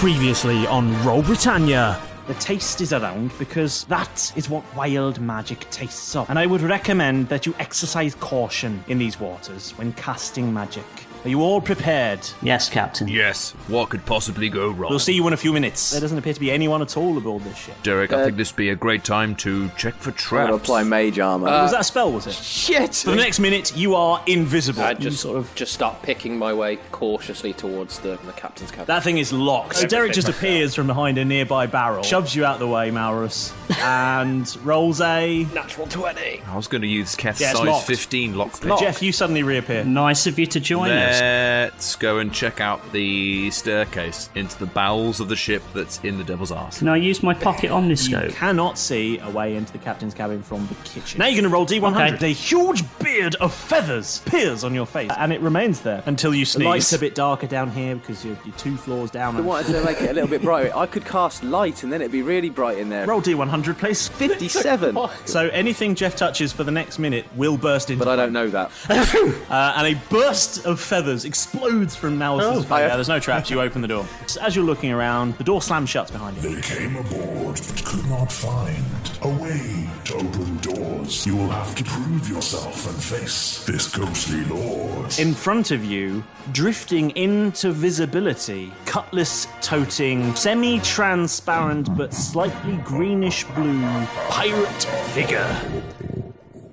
Previously on Roll Britannia. The taste is around because that is what wild magic tastes of. And I would recommend that you exercise caution in these waters when casting magic. Are you all prepared? Yes, Captain. Yes. What could possibly go wrong? We'll see you in a few minutes. There doesn't appear to be anyone at all aboard this ship. Derek, I think this would be a great time to check for traps. I'll apply mage armor. Was that a spell, was it? Shit! For the next minute, you are invisible. I just start picking my way cautiously towards the captain's cabin. That thing is locked. So Derek just appears from behind a nearby barrel, shoves you out the way, Malrus, and rolls a... Natural 20. I was going to use Keth's Yeah, it's size locked. 15 lockpick. Jeff, you suddenly reappear. Nice of you to join us. Let's go and check out the staircase into the bowels of the ship that's in the Devil's Arse. Can I use my pocket You omniscope? cannot see a way into the captain's cabin from the kitchen. Now you're going to roll D100. Okay. A huge beard of feathers appears on your face, and it remains there until you sneeze. The light's a bit darker down here because you're 2 floors down. I wanted to make it a little bit brighter. I could cast light and then it'd be really bright in there. Roll D100, please. 57. So anything Jeff touches for the next minute will burst into But I don't know that. and a burst of feathers explodes from Malrus's face. Yeah, there's no traps. You open the door. As you're looking around, the door slams shut behind you. They came aboard but could not find a way to open doors. You will have to prove yourself and face this ghostly lord. In front of you, drifting into visibility, cutlass-toting, semi-transparent but slightly greenish-blue pirate figure.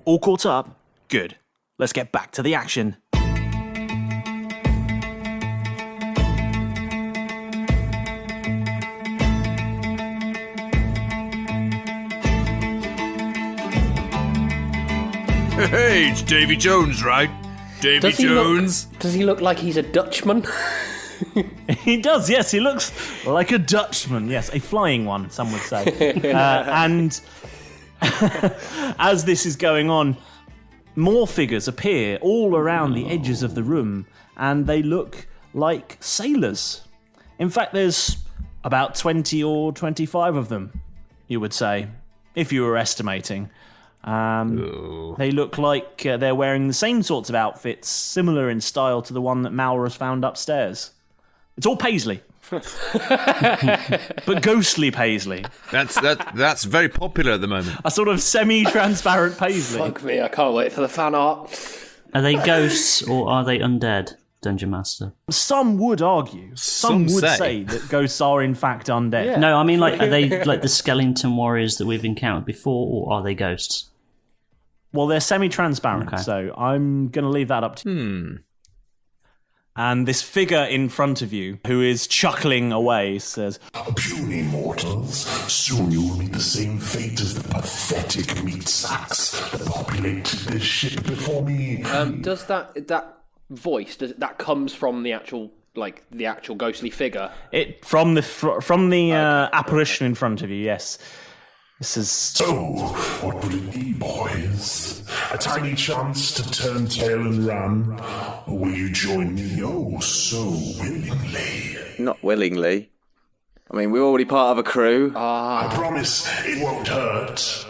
All caught up? Good. Let's get back to the action. Hey, it's Davy Jones, right? Davy Jones. Does he look like he's a Dutchman? He does, yes. He looks like a Dutchman. Yes, a flying one, some would say. And as this is going on, more figures appear all around the edges of the room, and they look like sailors. In fact, there's about 20 or 25 of them, you would say, if you were estimating. They look like they're wearing the same sorts of outfits, similar in style to the one that Malrus found upstairs. It's all paisley. But ghostly paisley. That's very popular at the moment. A sort of semi-transparent paisley. Fuck me, I can't wait for the fan art. Are they ghosts or are they undead, Dungeon Master? Some would argue, some would say. say that ghosts are in fact undead. Yeah. No, I mean, like, are they like the skeleton warriors that we've encountered before, or are they ghosts? Well, they're semi-transparent, Okay. so I'm going to leave that up to you. And this figure in front of you, who is chuckling away, says, Puny mortals, soon you will meet the same fate as the pathetic meat sacks that populated this ship before me. Does that voice that comes from the actual ghostly figure? It from the apparition in front of you, yes. This is... So, what will it be, boys? A tiny chance to turn tail and run? Or will you join me oh so willingly? Not willingly. I mean, we're already part of a crew. I promise it won't hurt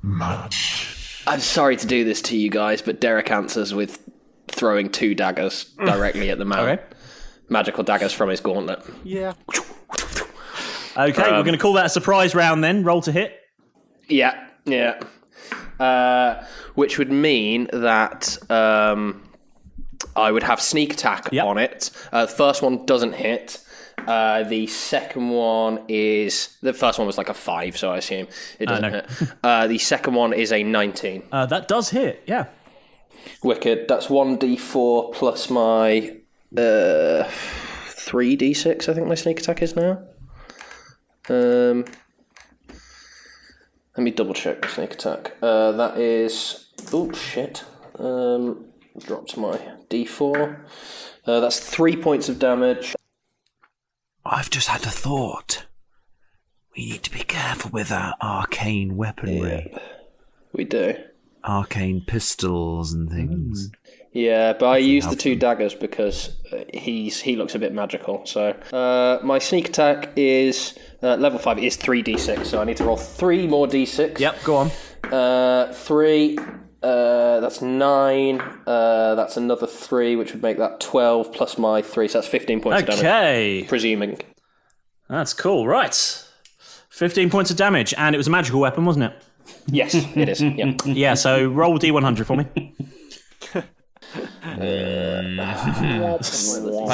much. I'm sorry to do this to you guys, but Derek answers with throwing 2 daggers directly at the man. Okay. Magical daggers from his gauntlet. Yeah. Okay, we're going to call that a surprise round then. Roll to hit. Yeah. Which would mean that I would have sneak attack on it. The first one doesn't hit. The second one is... The first one was like a 5, so I assume it doesn't hit. The second one is a 19. That does hit, yeah. Wicked. That's 1d4 plus my 3d6, I think my sneak attack is now. Let me double check the sneak attack. That is... Oh, shit. Dropped my d4. That's 3 points of damage. I've just had a thought. We need to be careful with our arcane weaponry. Yeah, we do. Arcane pistols and things. Yeah, but I use the 2 daggers because he looks a bit magical. So my sneak attack is level 5. It is 3d6, so I need to roll 3 more d6. Yep, go on. 3. That's 9. That's another 3, which would make that 12 plus my 3. So that's 15 points of damage. Okay. Presuming. That's cool. Right. 15 points of damage, and it was a magical weapon, wasn't it? Yes, it is. Yeah. Yeah, so roll D100 for me. I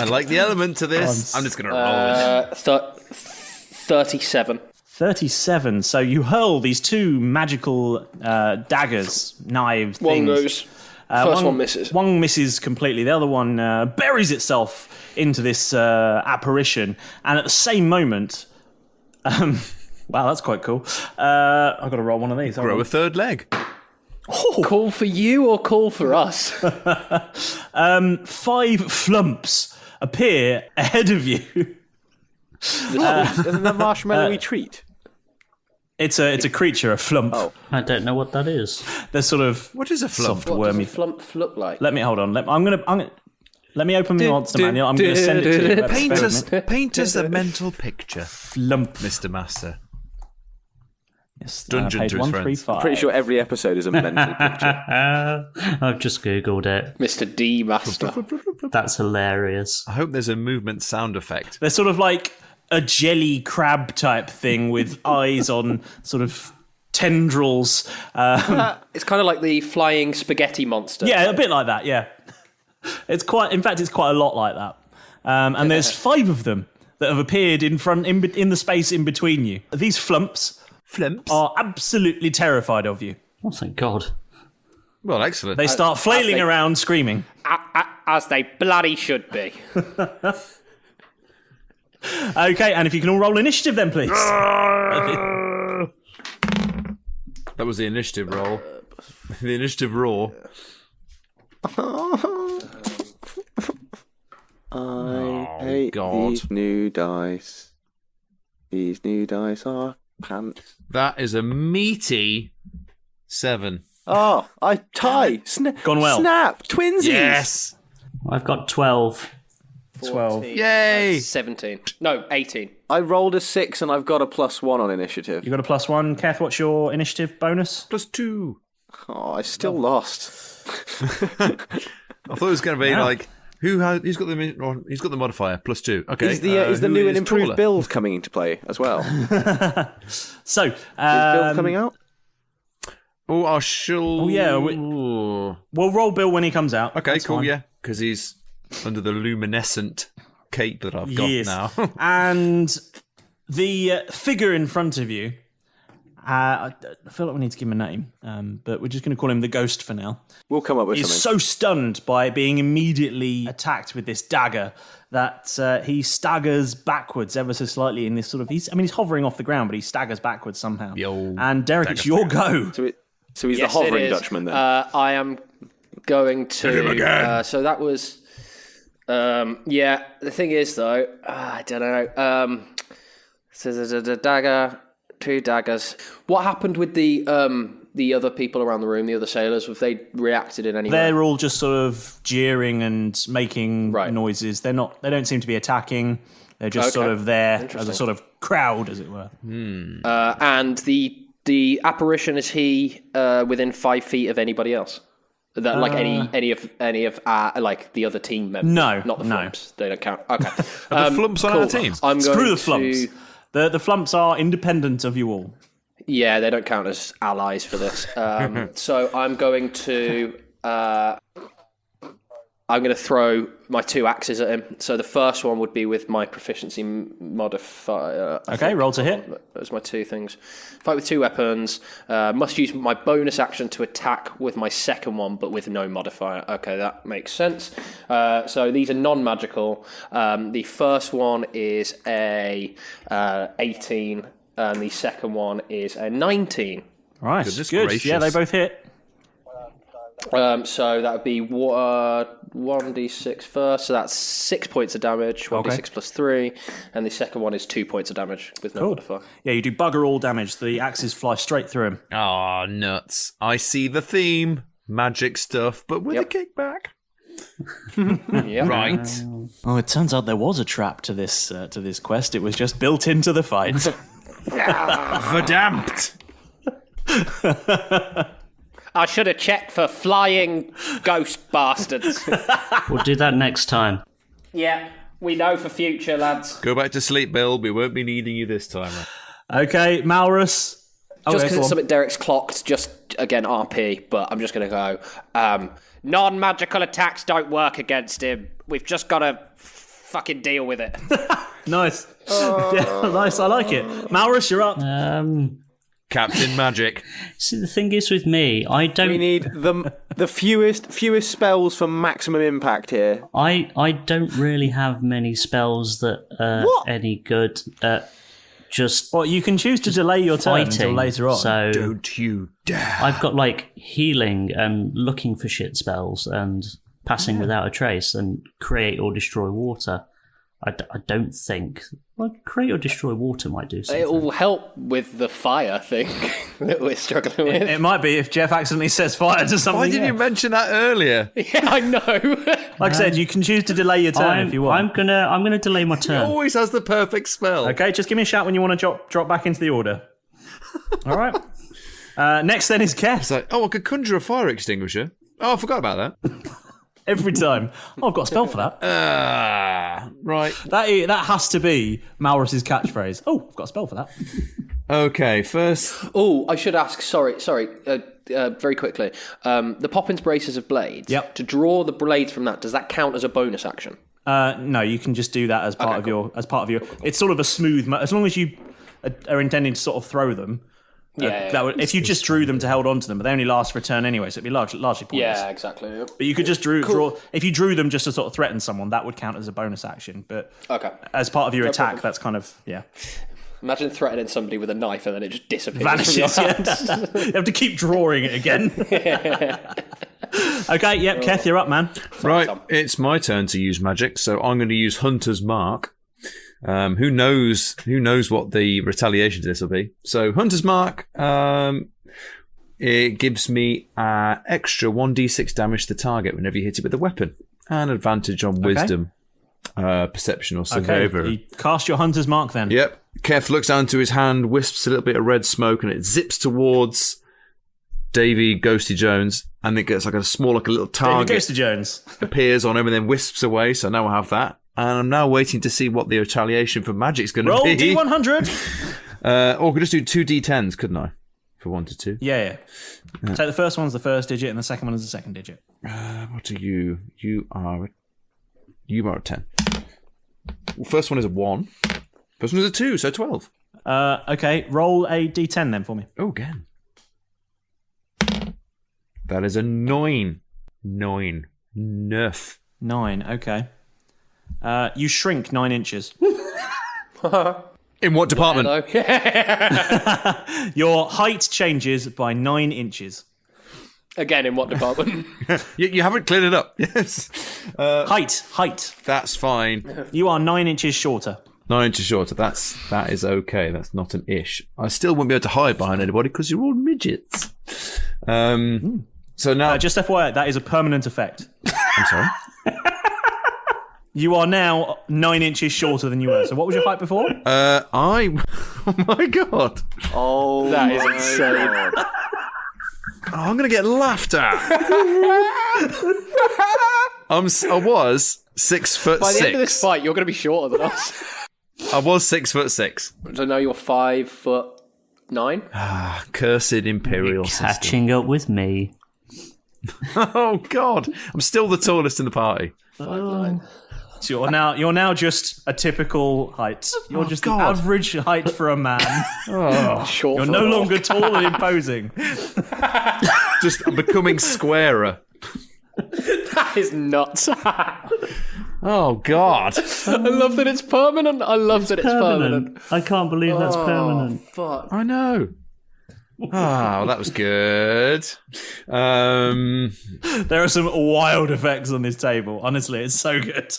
like the element to this. I'm just going to roll it. 37. 37. So you hurl these two magical daggers, knives, One things. goes. First one misses. One misses completely. The other one buries itself into this apparition. And at the same moment... wow, that's quite cool. I've got to roll one of these. Grow a third leg. Call for you or call for us? 5 flumps appear ahead of you. Isn't that marshmallowy treat? It's a creature, a flump. Oh. I don't know what that is. They're sort of What is a flump? soft, What wormy. does a flump look like? Let me hold on. Let me open the monster manual. I'm going to send it to you. Paint us a mental picture, Flump. Mr. Master. Yes, Dungeon page to his friends. 135. Pretty sure every episode is a mental picture. I've just googled it. Mr. D Master. That's hilarious. I hope there's a movement sound effect. They're sort of like a jelly crab type thing with eyes on sort of tendrils. It's kind of like the flying spaghetti monster. Yeah, a bit like that. Yeah, it's quite. In fact, it's quite a lot like that. And there's 5 of them that have appeared in the space in between you. These flumps are absolutely terrified of you. Oh, thank God. Well, excellent. They start flailing around, screaming. As they bloody should be. Okay, and if you can all roll initiative, then please. That was the initiative roll. The initiative roar. I hate God. these new dice. These new dice are pants. That is a meaty 7. Oh, I tie. Gone well. Snap. Twinsies. Yes. I've got 12. 12. Yay. 17. No, 18. I rolled a 6 and I've got a +1 on initiative. You got a +1. Keth, what's your initiative bonus? +2. Oh, I still lost. I thought it was going to be like who's got the modifier +2. Okay. Is the who new and is improved taller? build coming into play as well? So, Is build coming out? Oh, I shall. Oh, yeah, we'll roll Bill when he comes out. Okay, That's cool. fine. Yeah, because he's under the luminescent cape that I've got Yes. now. And the figure in front of you, I feel like we need to give him a name, but we're just going to call him the Ghost for now. We'll come up with He's something. so stunned by being immediately attacked with this dagger that he staggers backwards ever so slightly in this sort of... He's hovering off the ground, but he staggers backwards somehow. The old And Derek, it's your go. So he's Yes, the hovering it is. Dutchman then. I am going to. Hit him again. So that was. Yeah, the thing is though, I don't know. So there's a dagger, 2 daggers. What happened with the other people around the room, the other sailors? Have they reacted in any way? They're all just sort of jeering and making Right. noises. They don't seem to be attacking. They're just Okay. sort of there as a Interesting. sort of crowd, as it were. And the apparition, is he within 5 feet of anybody else? That like any of our, like the other team members? No, not the no. flumps. They don't count. Okay. Are the flumps on our team? I'm Screw going the flumps. to. The flumps are independent of you all. Yeah, they don't count as allies for this. So I'm going to throw my 2 axes at him. So the first one would be with my proficiency modifier. Okay, roll to hit. Those are my 2 things. Fight with 2 weapons. Must use my bonus action to attack with my second one, but with no modifier. Okay, that makes sense. So these are non-magical. The first one is a 18, and the second one is a 19. Right, Goodness good. gracious. Yeah, they both hit. So that would be 1d6 first. So that's 6 points of damage. 1d6 plus 3, and the second one is 2 points of damage with no modifier. Yeah, you do bugger all damage. The axes fly straight through him. Ah, nuts. I see the theme. Magic stuff, but with a kickback. Yeah. Right. Oh, it turns out there was a trap to this quest. It was just built into the fight. Verdammt. I should have checked for flying ghost bastards. We'll do that next time. Yeah. We know for future, lads. Go back to sleep, Bill. We won't be needing you this time. Okay, Malrus. Just Okay, because it's something Derek's clocked, just, again, RP, but I'm just going to go, non-magical attacks don't work against him. We've just got to fucking deal with it. Nice. Yeah, nice, I like it. Malrus, you're up. Captain Magic. See, the thing is with me, I don't. We need the fewest spells for maximum impact here. I don't really have many spells that are any good at just. Well, you can choose to delay your turn until fighting, later on. So Don't you dare. I've got like healing and looking for shit spells and passing without a trace and create or destroy water. I don't think. Well, create or destroy water might do something. It will help with the fire thing that we're struggling with. It might be if Jeff accidentally says fire to something. Why didn't you mention that earlier? Yeah, I know. Like I said, you can choose to delay your turn if you want. I'm gonna delay my He turn. always has the perfect spell. Okay, just give me a shout when you want to drop back into the order. All right. Next then is Keth. It's like, I could conjure a fire extinguisher. Oh, I forgot about that. Every time. Oh, I've got a spell for that. Right. That has to be Malrus's catchphrase. Oh, I've got a spell for that. Okay, first. Oh, I should ask, sorry, very quickly. The Poppins Braces of Blades. Yep. To draw the blades from that, does that count as a bonus action? No, you can just do that as part of your. It's sort of a smooth. As long as you are intending to sort of throw them. If you just drew them to hold on to them, but they only last for a turn anyway, so it'd be largely pointless. Yeah, exactly. But you could just draw. If you drew them just to sort of threaten someone, that would count as a bonus action. But as part of your attack, problem. that's kind of Imagine threatening somebody with a knife and then it just disappears. vanishes. From your hands. You have to keep drawing it again. Okay, yep, Keth, you're up, man. Right, Tom. it's my turn to use magic, so I'm going to use Hunter's Mark. Who knows what the retaliation to this will be. So Hunter's Mark, it gives me extra 1d6 damage to the target whenever you hit it with a weapon, and advantage on wisdom, perception, or survivor. Okay, you cast your Hunter's Mark then. Yep. Keth looks down to his hand, wisps a little bit of red smoke, and it zips towards Davy Ghosty Jones, and it gets like a little target David Ghosty Jones. appears on him and then wisps away. So now I have that. And I'm now waiting to see what the retaliation for magic's going to Roll be. D100. Or I could just do 2 D10s, couldn't I? If I wanted to. Yeah. So the first one's the first digit, and the second one is the second digit. What are you? You are a 10. Well, first one is a 1. First one is a 2, so 12. Okay, roll a D10 then for me. Oh, again. That is a 9. 9. Nerf. 9, okay. You shrink 9 inches. In what department? Your height changes by 9 inches. Again, in what department? You haven't cleared it up. Yes. Height. That's fine. You are 9 inches shorter. 9 inches shorter. That is okay. That's not an ish. I still won't be able to hide behind anybody because you're all midgets. So now, Just FYI, that is a permanent effect. I'm sorry. You are now 9 inches shorter than you were. So what was your height before? Oh my god. Oh, That is insane. Oh, I'm gonna get laughed at. I was 6'6". By the end of this fight, you're going to be shorter than us. I was 6'6". So now you're 5'9". Cursed imperial system. Catching up with me. Oh god, I'm still the tallest in the party. 5'9". So you're now just a typical height. You're just God. the average height for a man. Short. You're for no a longer tall and imposing. Just I'm becoming squarer. That is nuts. Oh god. I love that it's permanent. I love that it's permanent. I can't believe that's permanent. Fuck. I know. Oh, well, that was good. There are some wild effects on this table. Honestly, it's so good.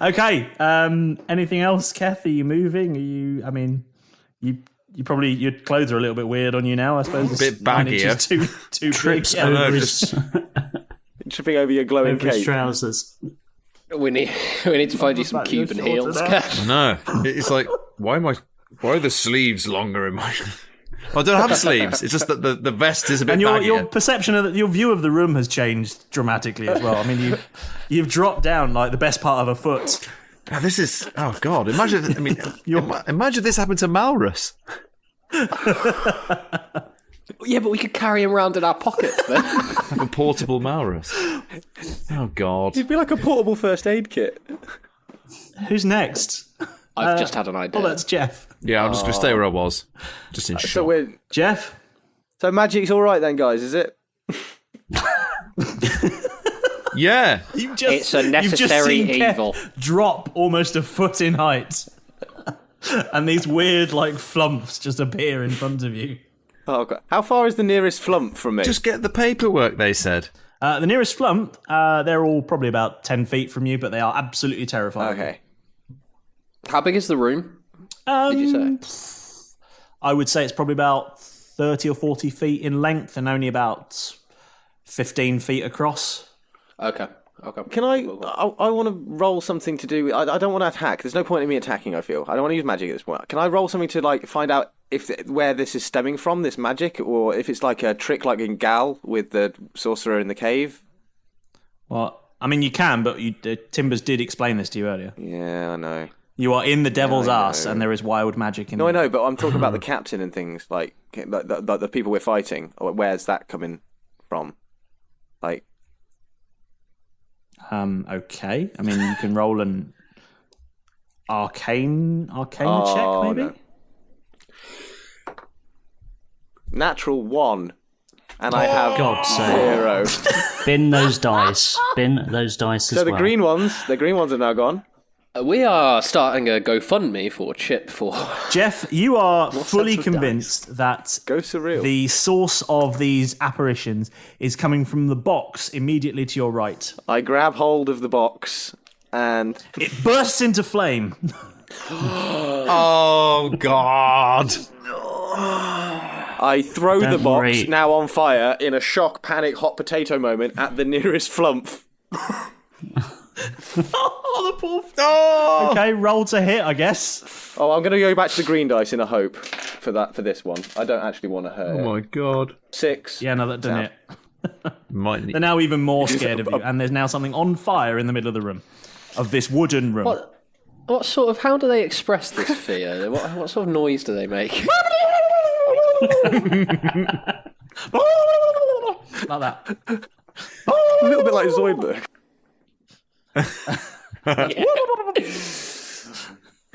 Okay. Anything else, Keth? Are you moving? You probably, your clothes are a little bit weird on you now. I suppose A bit baggier. Too Trips big. Yeah. over no, his, tripping over your glowing over his cape. trousers. We need to find you some Cuban heels. I know. It's like, why are the sleeves longer in my... I don't have sleeves. It's just that the vest is a bit And baggier. your perception of your view of the room has changed dramatically as well. I mean, you've dropped down like the best part of a foot. Oh, this is... Oh, God. Imagine... I mean, imagine this happened to Malrus. Yeah, but we could carry him around in our pockets then. Like a portable Malrus. Oh, God. It'd be like a portable first aid kit. Who's next? I've just had an idea. Oh, that's Jeff. Yeah, I'm just going to stay where I was. Just in So shock. we're Jeff? so magic's all right then, guys, is it? Yeah. It's a necessary evil. Drop almost a foot in height. And these weird, like, flumps just appear in front of you. Oh, God. How far is the nearest flump from me? Just get the paperwork, they said. The nearest flump, they're all probably about 10 feet from you, but they are absolutely terrifying. Okay. How big is the room? Did you say? I would say it's probably about 30 or 40 feet in length and only about 15 feet across. Okay. Can I want to roll something to do with... I don't want to attack. There's no point in me attacking, I feel. I don't want to use magic at this point. Can I roll something to, like, find out where this is stemming from, this magic? Or if it's like a trick like in Gal with the sorcerer in the cave? Well, I mean, you can, but Timbers did explain this to you earlier. Yeah, I know. You are in the devil's I ass, know. and there is wild magic in No, I know, but I'm talking about the captain and things, like the people we're fighting. Where's that coming from? Like... Okay. I mean, you can roll an arcane check, maybe? No. Natural 1. And I have God's sake. 0. Bin those dice. Bin those dice as So the well. green ones are now gone. We are starting a GoFundMe for Chip for... Jeff, you are fully sets of convinced that Go surreal. the source of these apparitions is coming from the box immediately to your right. I grab hold of the box and... It bursts into flame. Oh, God. I throw the Don't box, worry. now on fire, in a shock, panic, hot potato moment at the nearest flump. Oh, the poor... Oh! Okay, roll to hit, I guess. Oh, I'm going to go back to the green dice in a hope for this one. I don't actually want to hurt Oh, my God. 6. Yeah, no, that done it. Might need... They're now even more scared of you, and there's now something on fire in the middle of the room. Of this wooden room. What sort of... How do they express this fear? What sort of noise do they make? Like that. A little bit like Zoidberg.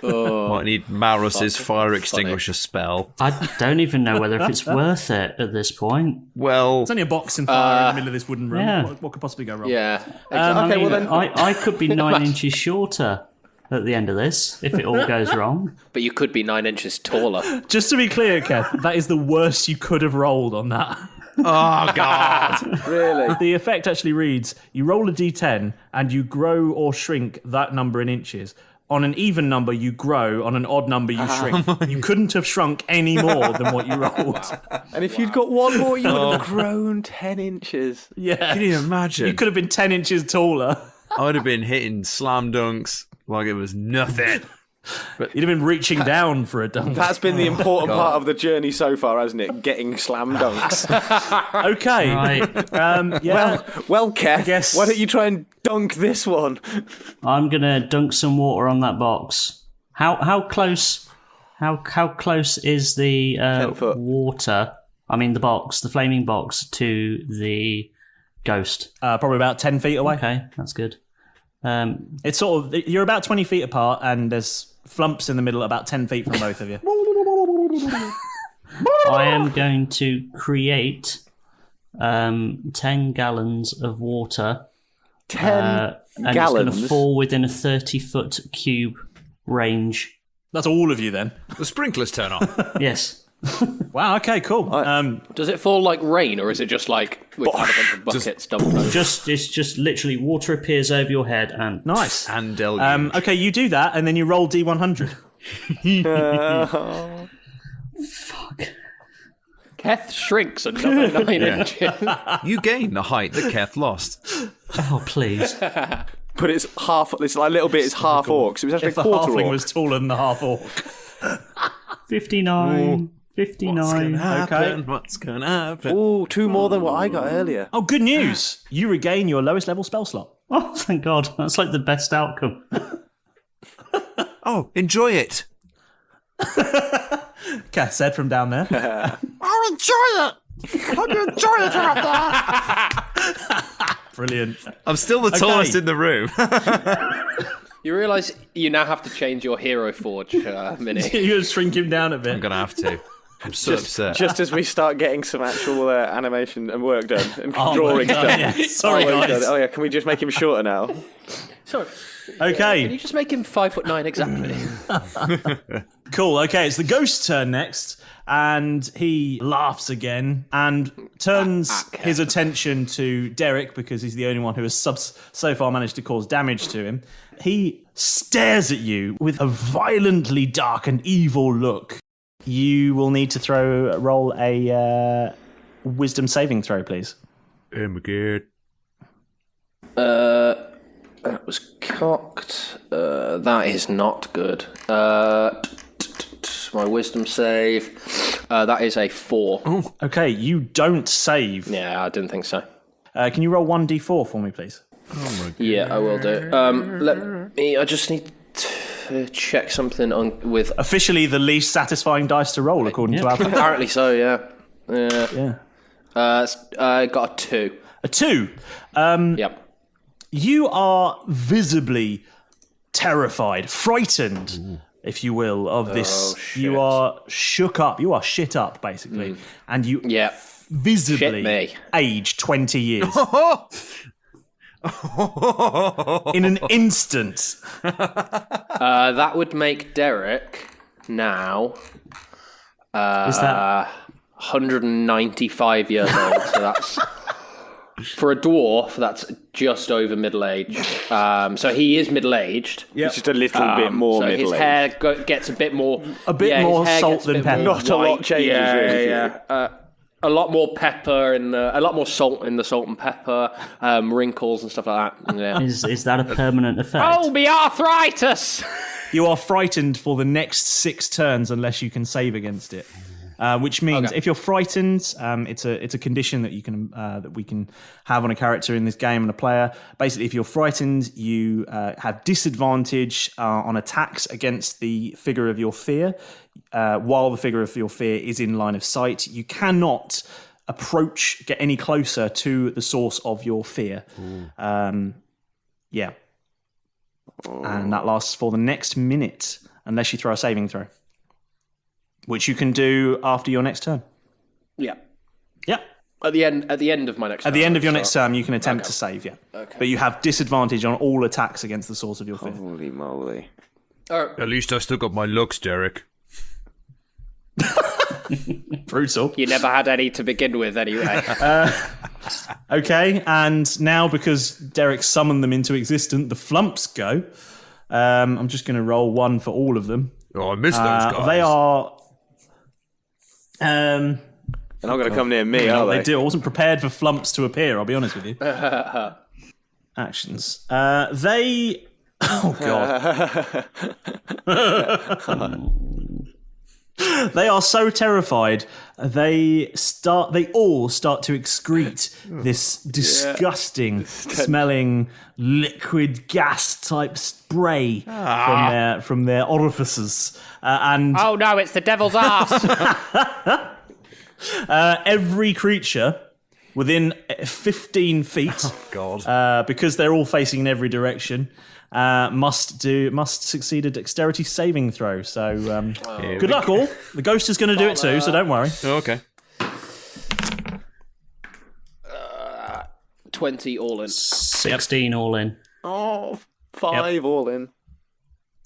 Might need Malrus's fire extinguisher spell. I don't even know whether if it's worth it at this point. Well, It's only a box and fire in the middle of this wooden room. yeah. What could possibly go wrong? Yeah. Okay, well then... I could be 9 inches shorter at the end of this if it all goes wrong. But you could be 9 inches taller. Just to be clear, Keth, that is the worst you could have rolled on that. oh, God. Really? The effect actually reads, you roll a d10 and you grow or shrink that number in inches. On an even number, you grow. On an odd number, you shrink. You couldn't have shrunk any more than what you rolled. And if you'd got one more, you would have grown 10 inches. Yeah. Can you imagine? You could have been 10 inches taller. I would have been hitting slam dunks like it was nothing. You'd have been reaching down for a dunk. That's been the important part of the journey so far, hasn't it? Getting slam dunks. Okay. Right. Yeah. Well, Keth, guess- why don't you try and dunk this one? I'm gonna dunk some water on that box. How close? How close is the 10 foot. water? I mean, the box, the flaming box, to the ghost. Probably about 10 feet away. Okay, that's good. It's sort of, you're about 20 feet apart and there's flumps in the middle about 10 feet from both of you. I am going to create 10 gallons of water. 10 And it's going gallons? to fall within a 30-foot cube range. That's all of you then. The sprinklers turn on. Yes. Wow, okay, cool. Does it fall like rain, or is it just like we've had a bunch of buckets dumped over? It's just literally water appears over your head and Nice. And deluge. Okay, you do that and then you roll D100. fuck. Keth shrinks another 9 inches. You gain the height that Keth lost. Oh please. But it's half, it's like a little bit, it's half orc. So it's actually If the a quarter halfling orc. was taller than the half orc. 59. 59. Okay. What's gonna happen? Ooh, 2 more than what I got earlier. Oh, good news! You regain your lowest level spell slot. Oh, thank God. That's like the best outcome. Oh, enjoy it. Keth said from down there. Oh, enjoy it! How do you enjoy it out there? Brilliant. I'm still the tallest in the room. You realise you now have to change your Hero Forge mini. You're going to shrink him down a bit. I'm gonna have to. I'm so upset. Just as we start getting some actual animation and work done and Oh my drawings God, done. yeah. Sorry, Oh, guys. oh yeah, can we just make him shorter now? Sorry. Okay. Can you just make him 5'9" exactly? Cool. Okay, it's the ghost's turn next, and he laughs again and turns his attention to Derek because he's the only one who has so far managed to cause damage to him. He stares at you with a violently dark and evil look. You will need to roll a wisdom saving throw, please. Oh my God. That was cocked. That is not good. My wisdom save. That is a 4. Okay, you don't save. Yeah, I didn't think so. Can you roll 1d4 for me, please? Oh my God. Yeah, I will do. Let me. I just need to check something on with. Officially the least satisfying dice to roll, according to Alpha. Apparently so. Yeah. Yeah. I got a 2. A 2. Yep. You are visibly terrified, frightened, if you will, of this. shit. You are shook up. You are shit up, basically. And you Yeah. Shit visibly me. age 20 years. In an instant. That would make Derek now. Is that 195 years old. So that's for a dwarf. That's just over middle age. So he is middle aged. It's just a little bit more So his middle-aged. hair gets a bit more. bit more his hair salt gets a than bit pepper. more Not a lot white. changes, Yeah, really. yeah. A lot more pepper and a lot more salt in the salt and pepper, wrinkles and stuff like that. Yeah. is that a permanent effect? Oh, me arthritis! You are frightened for the next 6 turns unless you can save against it. Which means if you're frightened, it's a condition that you can that we can have on a character in this game and a player. Basically, if you're frightened, you have disadvantage on attacks against the figure of your fear, while the figure of your fear is in line of sight. You cannot get any closer to the source of your fear. Yeah, and that lasts for the next minute unless you throw a saving throw. Which you can do after your next turn. Yeah. Yeah. At the end of my next. At the end of your next turn, you can attempt to save, yeah. Okay. But you have disadvantage on all attacks against the source of your fear. Holy moly. At least I still got my looks, Derek. Brutal. You never had any to begin with, anyway. Okay, and now because Derek summoned them into existence, the flumps go. I'm just going to roll 1 for all of them. Oh, I missed those guys. They are. They're not going to come near me, are They they? do. I wasn't prepared for flumps to appear, I'll be honest with you. Actions. They. Oh, God. They are so terrified, they all start to excrete this disgusting smelling liquid gas type spray from their orifices. And Oh no, it's the devil's ass. every creature within 15 feet, because they're all facing in every direction, must succeed a dexterity saving throw. So good luck, all. The ghost is going to do it too, so don't worry. Oh, okay. 20 all in. 16 all in. Oh, 5 all in.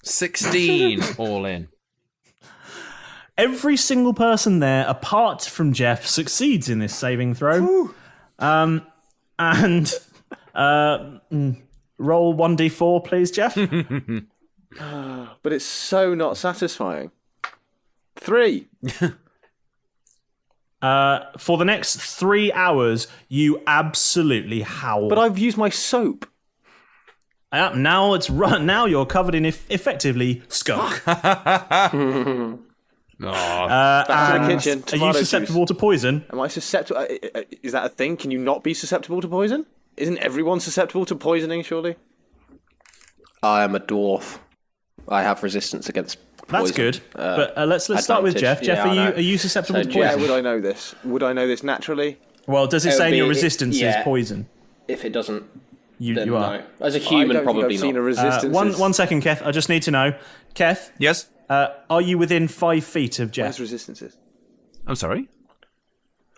16 all in. Every single person there, apart from Jeff, succeeds in this saving throw. Roll 1d4, please, Jeff. But it's so not satisfying. 3. For the next 3 hours, you absolutely howl. But I've used my soap. Now it's run. Now you're covered in effectively skunk. Back to the kitchen. Are you Tomato susceptible juice. to poison? Am I susceptible? Is that a thing? Can you not be susceptible to poison? Isn't everyone susceptible to poisoning, surely? I am a dwarf. I have resistance against poison. That's good. But let's start with Jeff. advantage. Jeff, Yeah, are you susceptible to Yeah, poison? would I know this? Would I know this naturally? Well, does it It say would in your be- resistance yeah. is poison? If it doesn't, You then are. no. As a I human, don't probably think I've seen a not. resistance. One second, Keth. I just need to know. Keth, Yes? are you within 5 feet of Jeff? Where's resistances? I'm sorry?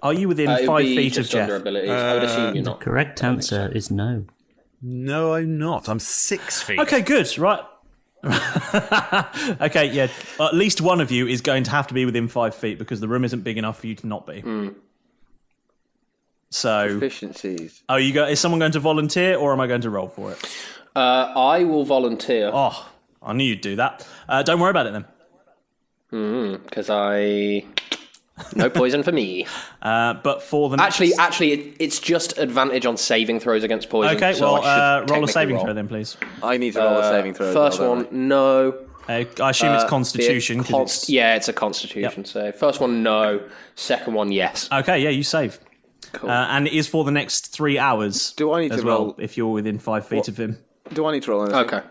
Are you within It would 5 be feet of just under Jeff? abilities. I would assume you're not. Correct answer is no. No, I'm not. I'm 6 feet. Okay, good. Right. Okay, yeah. At least one of you is going to have to be within 5 feet because the room isn't big enough for you to not be. So, Efficiencies. is someone going to volunteer or am I going to roll for it? I will volunteer Oh, I knew you'd do that. Don't worry about it then. because no poison for me. But for the Actually, it's just advantage on saving throws against poison. okay, so well, I should roll a technically saving roll. throw then, please. I need to roll a saving throw. as First well, one, don't no. I assume it's Constitution. 'cause it's... Yeah, it's a Constitution. So first one, no. Second one, yes. Okay, yeah, you save. Cool. And it is for the next 3 hours. Do I need as to well, roll- if you're within 5 feet of him? I? Do I need to roll anything? Okay.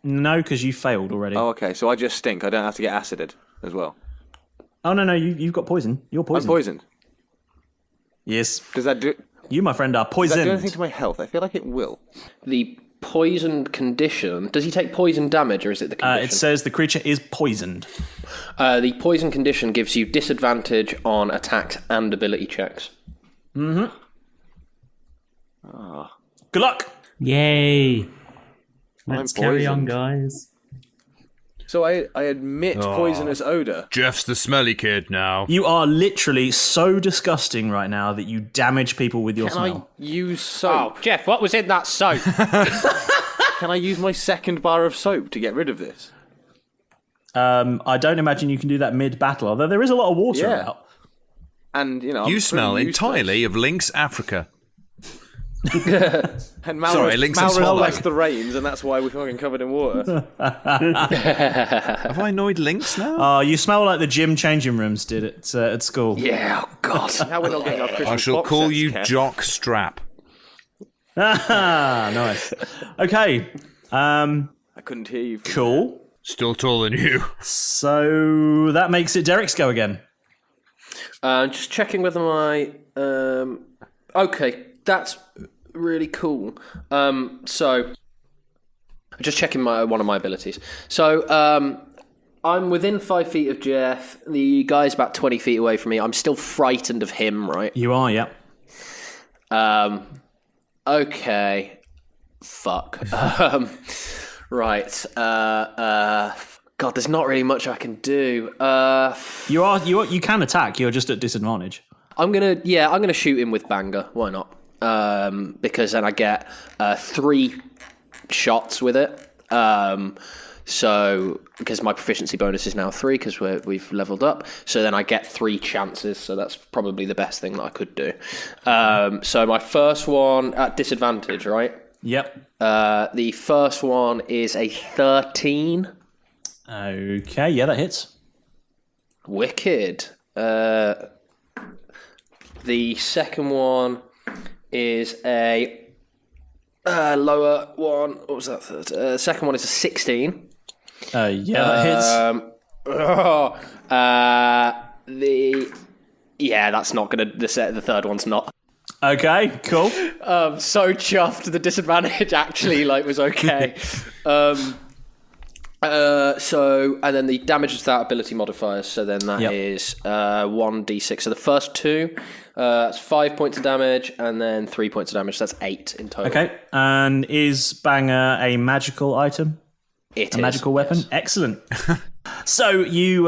No, because you failed already. Oh, okay. So I just stink. I don't have to get acided as well. Oh, no, you've got poison. You're I'm poisoned. poisoned. Yes. Does that do? You, my friend, are Does that poisoned. do anything to my health? I feel like it will. The poisoned condition. Does he take poison damage, or is it the condition? It says the creature is poisoned. The poison condition gives you disadvantage on attacks and ability checks. Good luck. Yay! Let's carry on, poisoned. guys. So I admit poisonous odor. Jeff's the smelly kid now. You are literally so disgusting right now that you damage people with your Can I smell. use soap? Jeff, what was in that soap? Can I use my second bar of soap to get rid of this? I don't imagine you can do that mid-battle, although there is a lot of water Yeah. about. And I'm You pretty smell useless. entirely of Lynx Africa. And Malrus, Sorry, Link's and Malrus Swallow. likes the rains, and that's why we're fucking covered in water. Have I annoyed Lynx now? Oh, you smell like the gym changing rooms did at school. Yeah, oh God. Now we're not getting our Christmas I shall box call sets, you Kev. Jock Strap. Ah, nice. Okay. I couldn't hear you. Cool. Still taller than you. So that makes it Derek's go again. Just checking whether my... okay, that's really cool. So, just checking one of my abilities. So, I'm within 5 feet of Jeff. The guy's about 20 feet away from me. I'm still frightened of him, right? You are, yeah. Okay. Fuck. Right. God, there's not really much I can do. You can attack. You're just at disadvantage. I'm gonna shoot him with banger. Why not? Because then I get 3 shots with it. So because my proficiency bonus is now 3 because we've leveled up. So then I get 3 chances. So that's probably the best thing that I could do. So my first one at disadvantage, right? Yep. The first one is a 13. Okay, yeah, that hits. Wicked. The second one is a lower one. What was that? Third? Second one is a 16. Yeah, that hits. That's not gonna. The third one's not. Okay, cool. So chuffed. The disadvantage actually was okay. So and then the damage is without ability modifiers. So then that is 1d6. So the first 2, that's 5 points of damage, and then 3 points of damage. So that's 8 in total. Okay, and is Banger a magical item? It A is, magical weapon? yes. Excellent. So you,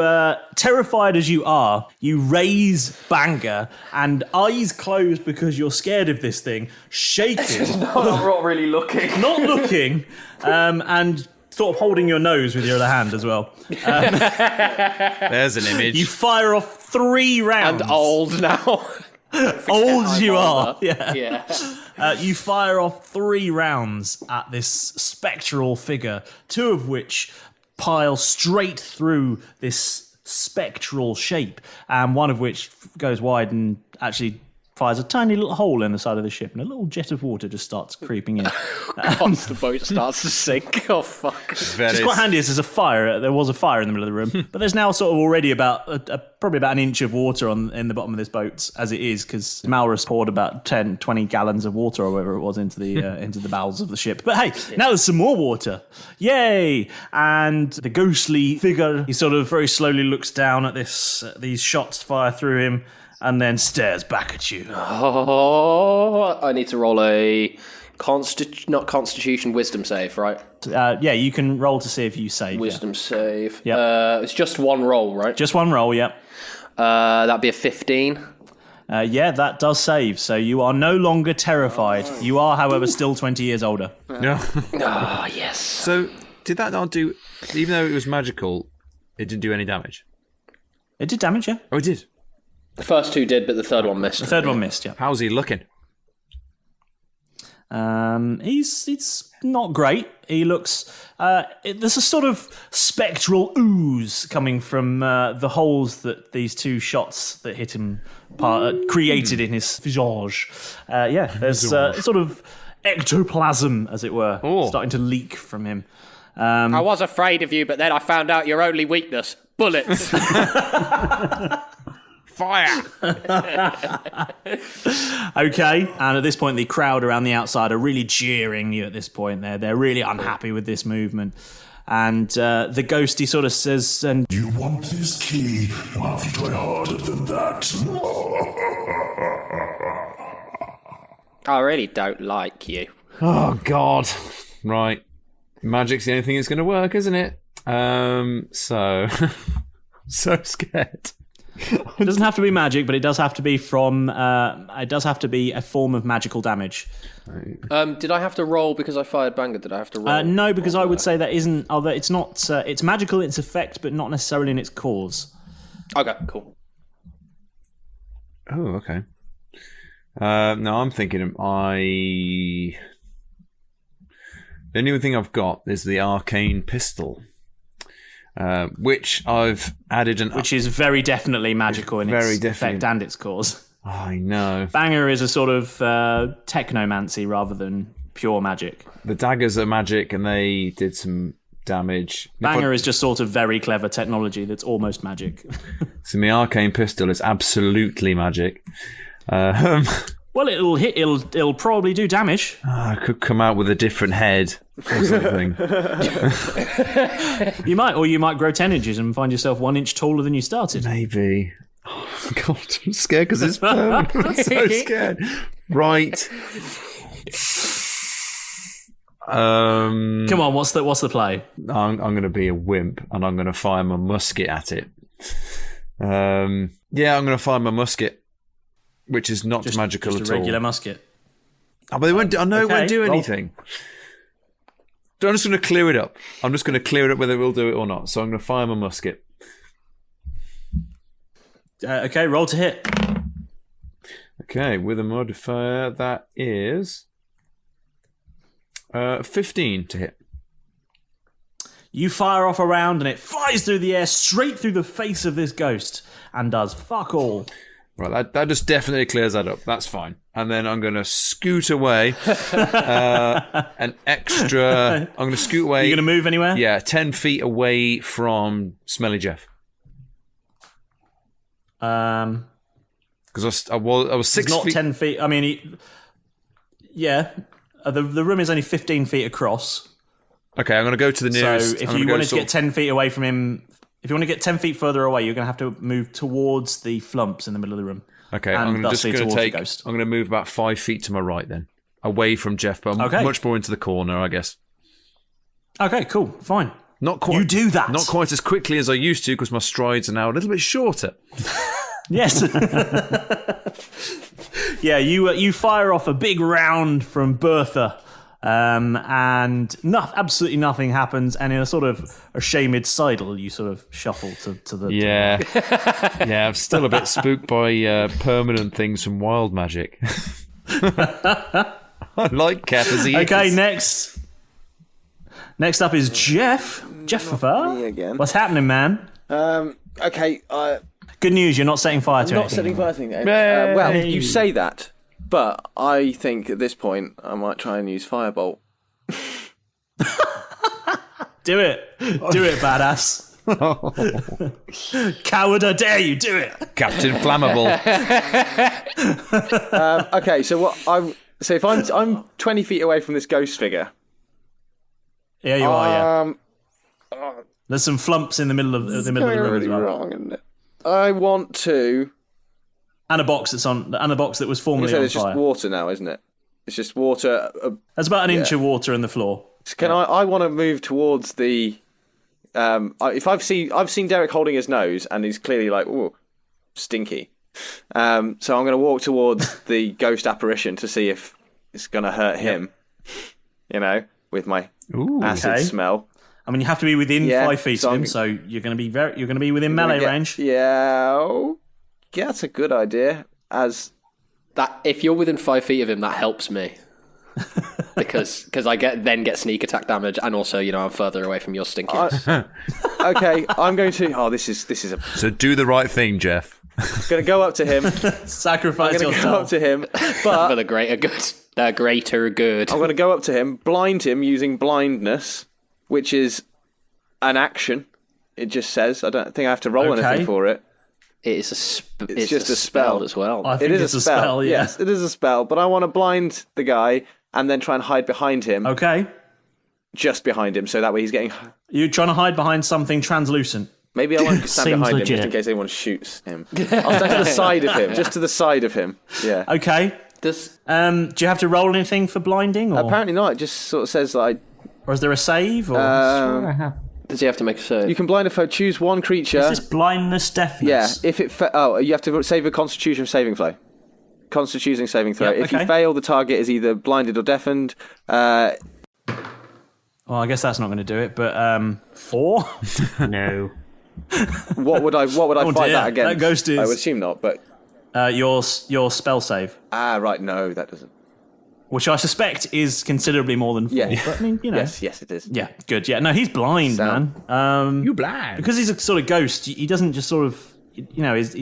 terrified as you are, you raise Banger and eyes closed because you're scared of this thing, shaking, Not really looking. not looking, and sort of holding your nose with your other hand as well. There's an image. You fire off 3 rounds. And old now. Old as you older. are. Yeah. Yeah. You fire off 3 rounds at this spectral figure, 2 of which pile straight through this spectral shape, and one of which goes wide and actually fires a tiny little hole in the side of the ship, and a little jet of water just starts creeping in. Once the boat starts to sink. Oh, fuck. It's quite handy as there's a fire. There was a fire in the middle of the room, but there's now sort of already about probably about an inch of water in the bottom of this boat as it is, because Malrus poured about 10, 20 gallons of water or whatever it was into the bowels of the ship. But hey, now there's some more water. Yay! And the ghostly figure, he sort of very slowly looks down at these shots fire through him, and then stares back at you. Oh, I need to roll a wisdom save, right? Yeah, you can roll to see if you save. Wisdom save. Yep. It's just one roll, right? Just one roll, yep. That'd be a 15. Yeah, that does save. So you are no longer terrified. You are, however, still 20 years older. Yeah. Ah, yes. So, did that not do... Even though it was magical, it didn't do any damage? It did damage, yeah. Oh, it did? The first two did, but the third one missed. The third one missed, yeah. How's he looking? He's not great. He looks... there's a sort of spectral ooze coming from the holes that these two shots that hit him created in his visage. There's sort of ectoplasm, as it were, starting to leak from him. I was afraid of you, but then I found out your only weakness. Bullets. Fire! Okay, and at this point the crowd around the outside are really jeering you at this point. They're really unhappy with this movement. And the ghosty sort of says, "And You want this key? You'll have to try harder than that. I really don't like you. Oh, God. Right. Magic's the only thing that's going to work, isn't it? So... so scared. It doesn't have to be magic, but it does have to be from. It does have to be a form of magical damage. Did I have to roll because I fired banger? Did I have to roll? No, because I would say that isn't. Although it's not. It's magical in its effect, but not necessarily in its cause. Okay, cool. Oh, okay. No, I'm thinking the only thing I've got is the arcane pistol. Which I've added which is very definitely magical in its effect and its cause. Oh, I know. Banger is a sort of technomancy rather than pure magic. The daggers are magic and they did some damage. Banger is just sort of very clever technology that's almost magic. So the arcane pistol is absolutely magic. Well, it'll hit. It'll probably do damage. I could come out with a different head or something. You might grow 10 inches and find yourself 1 inch taller than you started. Maybe. Oh, God, I'm scared because it's permanent. I'm so scared. Right. Come on, what's the play? I'm going to be a wimp and I'm going to fire my musket at it. I'm going to fire my musket. Which is not magical just at a all. Regular musket. Oh, but it won't do anything. I'm just going to clear it up. I'm just going to clear it up whether it will do it or not. So I'm going to fire my musket. Okay, roll to hit. Okay, with a modifier, that is 15 to hit. You fire off a round and it flies through the air straight through the face of this ghost and does fuck all. Right, that just definitely clears that up. That's fine. And then I'm going to scoot away an extra... I'm going to scoot away... You're going to move anywhere? Yeah, 10 feet away from Smelly Jeff. Because I was 6 not feet... 10 feet. I mean, the room is only 15 feet across. Okay, I'm going to go to the nearest... So if you wanted to get 10 feet away from him... If you want to get 10 feet further away, you're going to have to move towards the flumps in the middle of the room. Okay, I'm going to move about 5 feet to my right then. Away from Jeff, but much more into the corner, I guess. Okay, cool, fine. Not quite. You do that. Not quite as quickly as I used to because my strides are now a little bit shorter. Yes. Yeah, you fire off a big round from Bertha. And absolutely nothing happens, and in a sort of ashamed sidle, you sort of shuffle to the... Yeah. Yeah, I'm still a bit spooked by permanent things from wild magic. I like Keth as he is. Okay, next up is Jeff. Me again. What's happening, man? Okay, Good news, you're not setting fire to not anything. setting fire thing. Well, you say that, but I think at this point I might try and use Firebolt. Do it. Do it, badass. Coward, I dare you, do it. Captain Flammable. Okay, so if I'm 20 feet away from this ghost figure. Yeah, you are, yeah. There's some flumps in the middle of the room Really as well. wrong, isn't it? I want to. And a box that was formerly on It's fire. just water now, isn't it? It's just water. There's about an inch of water in the floor. I want to move towards the. If I've seen Derek holding his nose, and he's clearly like, ooh, stinky. So I'm going to walk towards the ghost apparition to see if it's going to hurt him. You know, with my acid smell. I mean, you have to be within 5 feet so of him, so you're going to be within melee range. Yeah, that's a good idea. That if you're within 5 feet of him, that helps me. because I get sneak attack damage, and also I'm further away from your stinkiness. Okay, I'm going to. Oh, this is a. So do the right thing, Jeff. Going to go up to him. Sacrifice I'm going to yourself. go up to him, but For the greater good. The greater good. I'm going to go up to him, blind him using blindness, which is an action. It just says. I don't think I have to roll anything for it. It's just a spell as well. I think it's a spell, yeah. Yes, it is a spell, but I want to blind the guy and then try and hide behind him. Okay. Just behind him, so that way he's getting. You're trying to hide behind something translucent. Maybe I won't stand Seems behind him legit. just in case anyone shoots him. I'll stand to the side of him, just to the side of him. Yeah. Okay. Do you have to roll anything for blinding? Or, Apparently not. It just sort of says that or is there a save? Or? Does he have to make a save? you can blind a foe. Choose one creature. Is this blindness, deafness? Yeah. If it you have to save a Constitution saving throw. Constitution saving throw. Yep, if you okay. fail, the target is either blinded or deafened. Well, I guess that's not going to do it. But 4. No. What would I fight dear. that against? That ghost is- I would assume not, but your spell save, right, no, that doesn't. which I suspect is considerably more than 4. Yeah. But I mean, Yes, it is. Yeah, good. Yeah, no, he's blind, Sound. man. You blind. Because he's a sort of ghost. He doesn't just sort of, he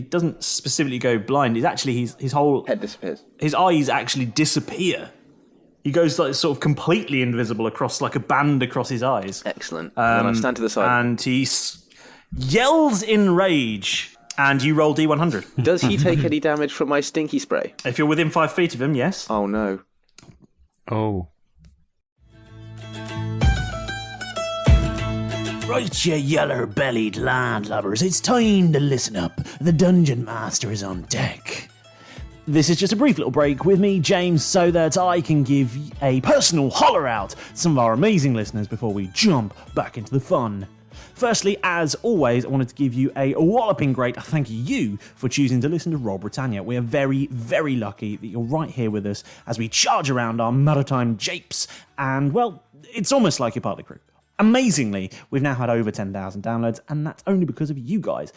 doesn't specifically go blind. He's actually his whole Head disappears. his eyes actually disappear. He goes like sort of completely invisible across like a band across his eyes. Excellent. And then I stand to the side. And he yells in rage. And you roll D100. Does he take any damage from my stinky spray? If you're within 5 feet of him, yes. Oh no. Oh. Right, you yeller-bellied landlubbers, it's time to listen up. The Dungeon Master is on deck. This is just a brief little break with me, James, so that I can give a personal holler out to some of our amazing listeners before we jump back into the fun. Firstly, as always, I wanted to give you a walloping great thank you for choosing to listen to Roll Britannia. We are very, very lucky that you're right here with us as we charge around our maritime japes, and, well, it's almost like you're part of the crew. Amazingly, we've now had over 10,000 downloads, and that's only because of you guys.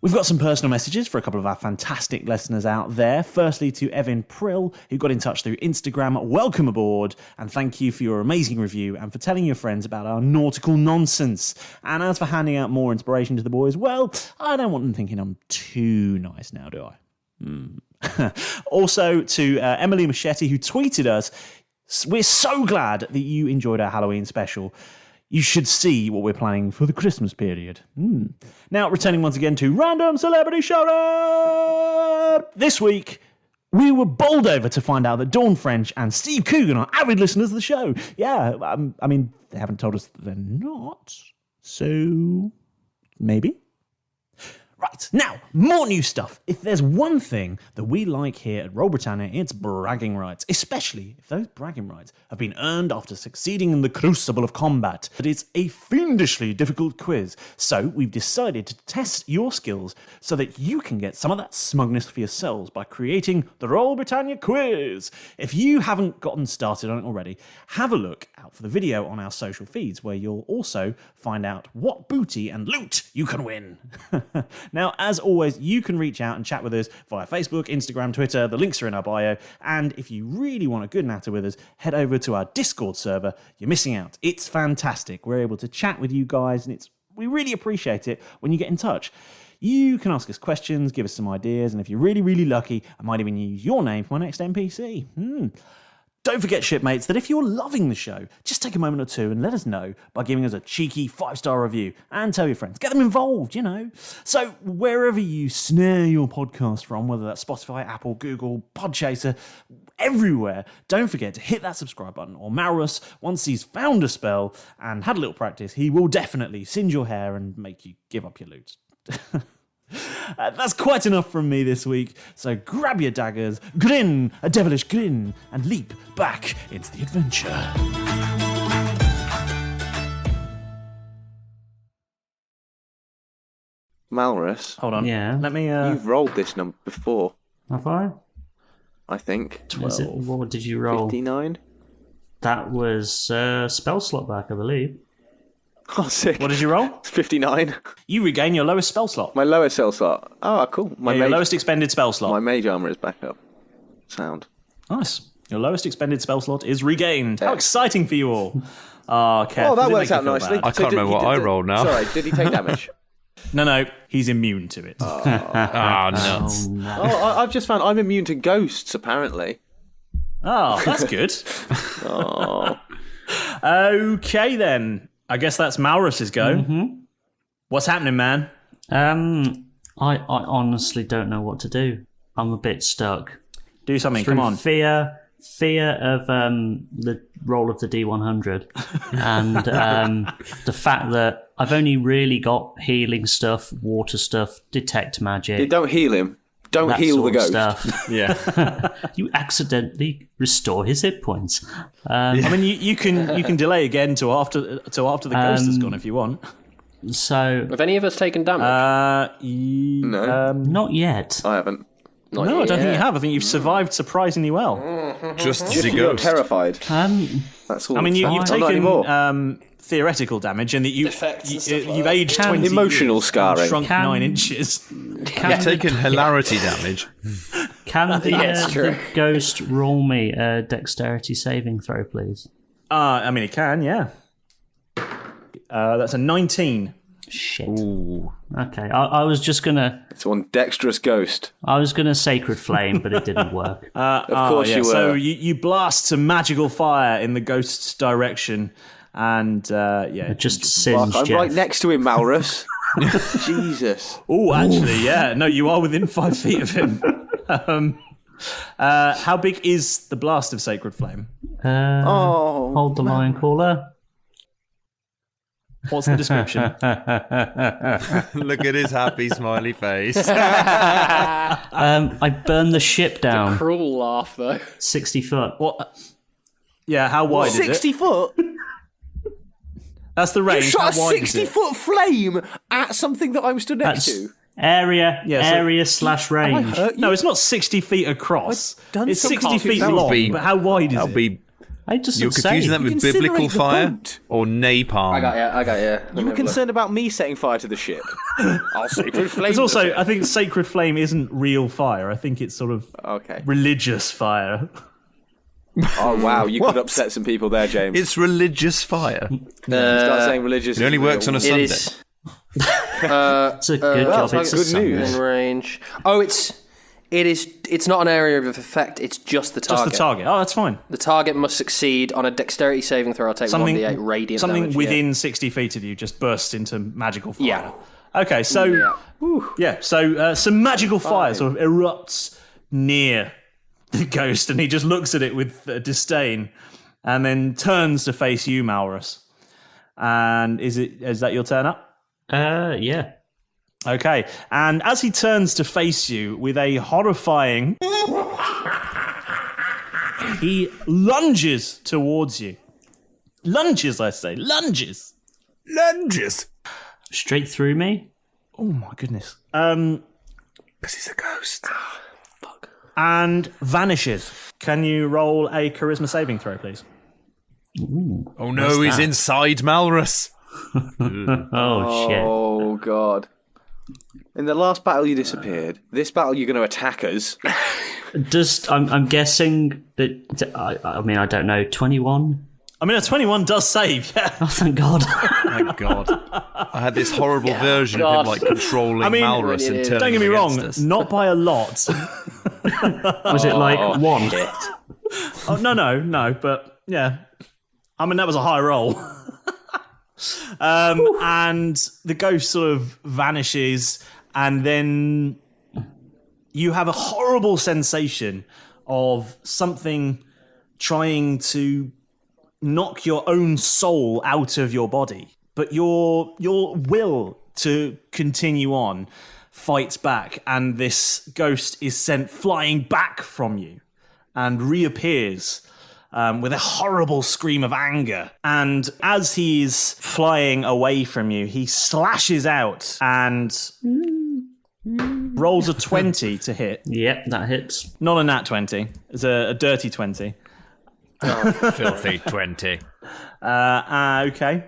We've got some personal messages for a couple of our fantastic listeners out there. Firstly, to Evan Prill, who got in touch through Instagram. Welcome aboard, and thank you for your amazing review and for telling your friends about our nautical nonsense. And as for handing out more inspiration to the boys, well, I don't want them thinking I'm too nice now, do I? Also, to Emily Machete, who tweeted us, we're so glad that you enjoyed our Halloween special. You should see what we're planning for the Christmas period. Now, returning once again to Random Celebrity Shout-Out! This week, we were bowled over to find out that Dawn French and Steve Coogan are avid listeners of the show. Yeah, I mean, they haven't told us that they're not, so maybe. Right, now, more new stuff. If there's one thing that we like here at Roll Britannia, it's bragging rights, especially if those bragging rights have been earned after succeeding in the crucible of combat. But it's a fiendishly difficult quiz, so we've decided to test your skills so that you can get some of that smugness for yourselves by creating the Roll Britannia quiz. If you haven't gotten started on it already, have a look out for the video on our social feeds where you'll also find out what booty and loot you can win. Now, as always, you can reach out and chat with us via Facebook, Instagram, Twitter. The links are in our bio. And if you really want a good natter with us, head over to our Discord server. You're missing out. It's fantastic. We're able to chat with you guys, and it's we really appreciate it when you get in touch. You can ask us questions, give us some ideas, and if you're really, really lucky, I might even use your name for my next NPC. Don't forget, shipmates, that if you're loving the show, just take a moment or two and let us know by giving us a cheeky 5-star review and tell your friends. Get them involved, So wherever you snare your podcast from, whether that's Spotify, Apple, Google, Podchaser, everywhere, don't forget to hit that subscribe button, or Malrus, once he's found a spell and had a little practice, he will definitely singe your hair and make you give up your loot. That's quite enough from me this week, so grab your daggers, grin a devilish grin, and leap back into the adventure. Malrus, Hold on. Yeah. Let me. you've rolled this number before, Have I? I think. What did you roll? 59? That was spell slot back, I believe. Oh, sick. What did you roll? 59. You regain your lowest spell slot. My lowest cell slot. Oh, cool. Your lowest expended spell slot. My mage armor is back up. Sound. Nice. Your lowest expended spell slot is regained. How exciting for you all. Oh, Keth, Oh, that does it works make out you feel nicely. bad? I can't remember what I rolled now. Sorry, did he take damage? No, he's immune to it. Ah, nuts. Oh, I've just found I'm immune to ghosts, apparently. Oh, that's good. Okay, then. I guess that's Malrus's go. Mm-hmm. What's happening, man? I honestly don't know what to do. I'm a bit stuck. Do something. Through Come on. Fear of the roll of the D100 and the fact that I've only really got healing stuff, water stuff, detect magic. Don't heal him. Don't that heal sort the of ghost. stuff. Yeah. You accidentally restore his hit points. I mean, you can delay again till after the ghost is gone if you want. So Have any of us taken damage? No, not yet. I haven't. Not No, I don't think yet. you have. I think you've survived surprisingly well. Just Just the you're ghost. terrified. That's all. I mean, you've I'm not anymore. taken theoretical damage, and that Defects and stuff like you've that. aged 20 Emotional years and scarring. shrunk 9 inches. You've taken hilarity damage. Can That's true. the ghost roll me a dexterity saving throw, please? I mean, it can, yeah. That's a 19. Shit. Okay, I was just gonna. It's one dexterous ghost. I was gonna sacred flame, but it didn't work. Of course you were. So you blast some magical fire in the ghost's direction, and It just singed I'm Jeff. right next to him, Malrus. Jesus. Oh, actually, yeah. No, you are within 5 feet of him. How big is the blast of Sacred Flame? Hold the line, caller. What's the description? Look at his happy smiley face. I burned the ship down Cruel laugh, though. 60 foot. What? Yeah, how wide is 60 it? foot? That's the range. Shot a How wide is it? 60-foot flame at something that I'm stood next That's to. area Yeah, so- slash range. Hurt you? No, it's not 60 feet across. I've done It's something 60 to you. feet That would long, be- but how wide is That'll it? be. I just You're confusing that with Incinerate biblical the fire boat. or napalm. I got you. You were concerned about me setting fire to the ship. I'll sacred flame. It's also, I think Sacred Flame isn't real fire. I think it's sort of Okay. religious fire. Oh, wow. You could upset some people there, James. It's religious fire. Start saying religious. It only works on a It Sunday. is. It's a good job. that's It's a good Sunday. news. In range. Oh, it's not an area of effect. It's just the Just target. the target. Oh, that's fine. The target must succeed on a dexterity saving throw. I'll take 1d8 radiant something damage. within 60 feet of you just bursts into magical fire. Yeah. Okay, so some magical fire sort of erupts near the ghost, and he just looks at it with disdain, and then turns to face you, Malrus. And is that your turn up? Yeah. Okay, and as he turns to face you with a horrifying, he lunges towards you. Lunges, I say, lunges. Lunges. Straight through me. Oh my goodness. Because he's a ghost. And vanishes. Can you roll a charisma saving throw, please? Oh no, he's inside Malrus. Oh, shit. Oh, God. In the last battle, you disappeared. This battle, you're going to attack us. I'm guessing that. I mean, I don't know. 21. I mean, a 21 does save, yeah. Oh, thank God. Thank God. I had this horrible version of him like controlling Malrus and turning don't get me him wrong, against us. not by a lot. Was it like 1? Shit. Oh, no, but yeah. I mean, that was a high roll. And the ghost sort of vanishes, and then you have a horrible sensation of something trying to knock your own soul out of your body. But your will to continue on fights back, and this ghost is sent flying back from you and reappears with a horrible scream of anger. And as he's flying away from you, he slashes out and rolls a 20 to hit. Yep, that hits. Not a nat 20. It's a dirty 20. Filthy 20. Okay.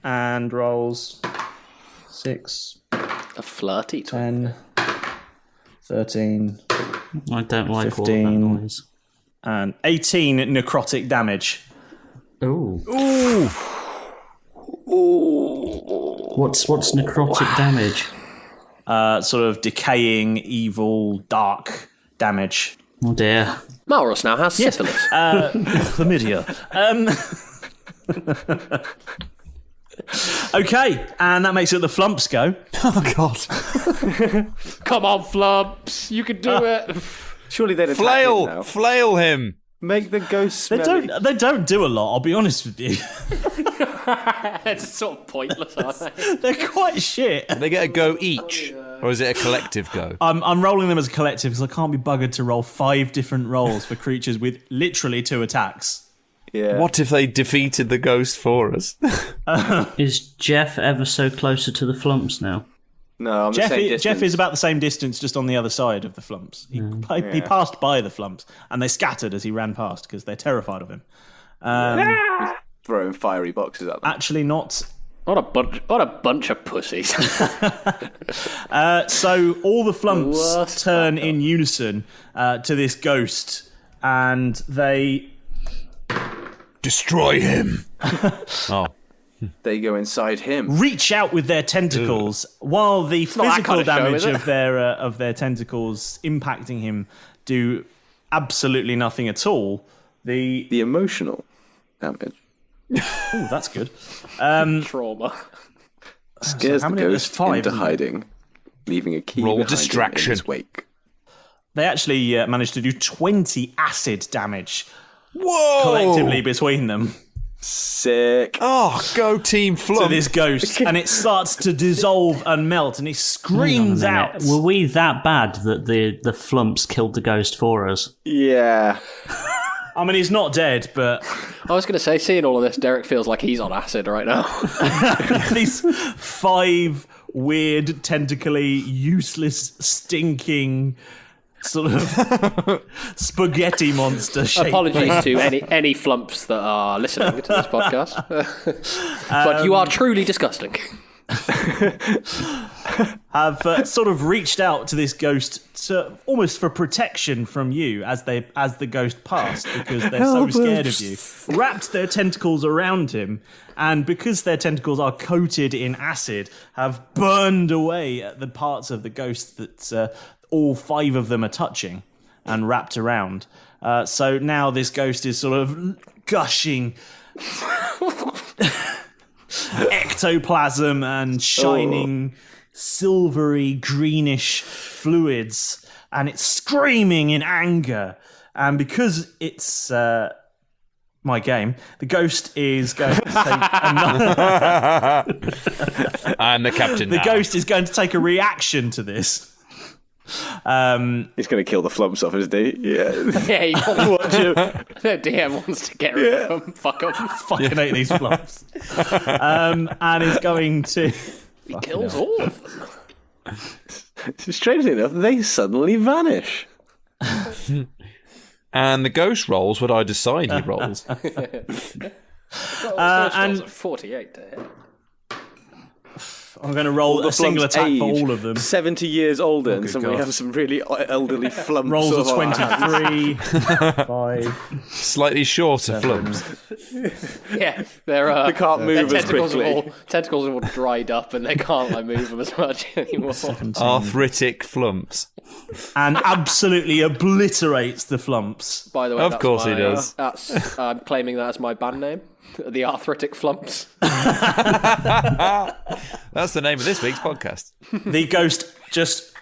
And rolls 6, A flirty 10, 13, I don't like 15. all that noise. and 18 necrotic damage. Ooh. What's necrotic damage? Sort of decaying, evil, dark damage. Oh dear. Malrus now has syphilis. Chlamydia. Okay, and that makes it the Flumps go. Oh, God. Come on, Flumps. You can do it. Surely they'd attack him now. Flail him. Make the ghost They smelly. don't do a lot, I'll be honest with you. It's sort of pointless, aren't they? They're quite shit. They get a go each, or is it a collective go? I'm rolling them as a collective because I can't be buggered to roll 5 different rolls for creatures with literally 2 attacks. Yeah. What if they defeated the ghost for us? Is Jeff ever so closer to the Flumps now? No, I'm the same distance. Jeff is about the same distance, just on the other side of the Flumps. He passed by the Flumps, and they scattered as he ran past because they're terrified of him. throwing fiery boxes at them. Actually, not. What a bunch of pussies. So all the Flumps Worst turn backup. in unison to this ghost, and they Destroy him. Oh. They go inside him. reach out with their tentacles, while the not that physical kind of show, damage is it? of their tentacles impacting him do absolutely nothing at all. The emotional damage Oh, that's good. Trauma. scares how the many? There's ghost 5, into isn't there? hiding, leaving a key Roll behind him distraction. in his wake. They actually managed to do 20 acid damage Whoa. collectively between them Sick. Oh, go Team to Flump. this ghost, and it starts to dissolve and melt, and he screams out. Were we that bad that the Flumps killed the ghost for us? Yeah. I mean, he's not dead, but I was going to say, seeing all of this, Derek feels like he's on acid right now. these 5 weird, tentacly, useless, stinking, sort of spaghetti monster shape. Apologies to any flumps that are listening to this podcast. But you are truly disgusting. Have sort of reached out to this ghost to, almost for protection from you as the ghost passed, because they're so scared of you. Wrapped their tentacles around him, and because their tentacles are coated in acid, have burned away at the parts of the ghost that all 5 of them are touching and wrapped around. So now this ghost is sort of gushing ectoplasm and shining silvery greenish fluids, and it's screaming in anger. And because it's my game, the ghost is going to take another. I'm the captain The now. ghost is going to take a reaction to this. He's going to kill the flumps off his day. Yeah. Yeah, he wants the DM wants to get rid of them. Fuck them. Fucking hate these flops. And is going to. He kills all of them. Strangely enough, they suddenly vanish. And the ghost rolls what I decide he rolls. And 48 to hit. I'm going to roll a single Flumps attack for age all of them. 70 years older, and good so we God. have some really elderly flumps. Rolls of of our hands. 23, 5. Slightly shorter flumps. Yeah, they're They can't their move as tentacles quickly. tentacles are all dried up, and they can't move them as much anymore. Arthritic flumps. And absolutely obliterates the flumps. By the way, Of that's course he my, does. That's I'm claiming that as my band name, the Arthritic Flumps. That's the name of this week's podcast. The ghost just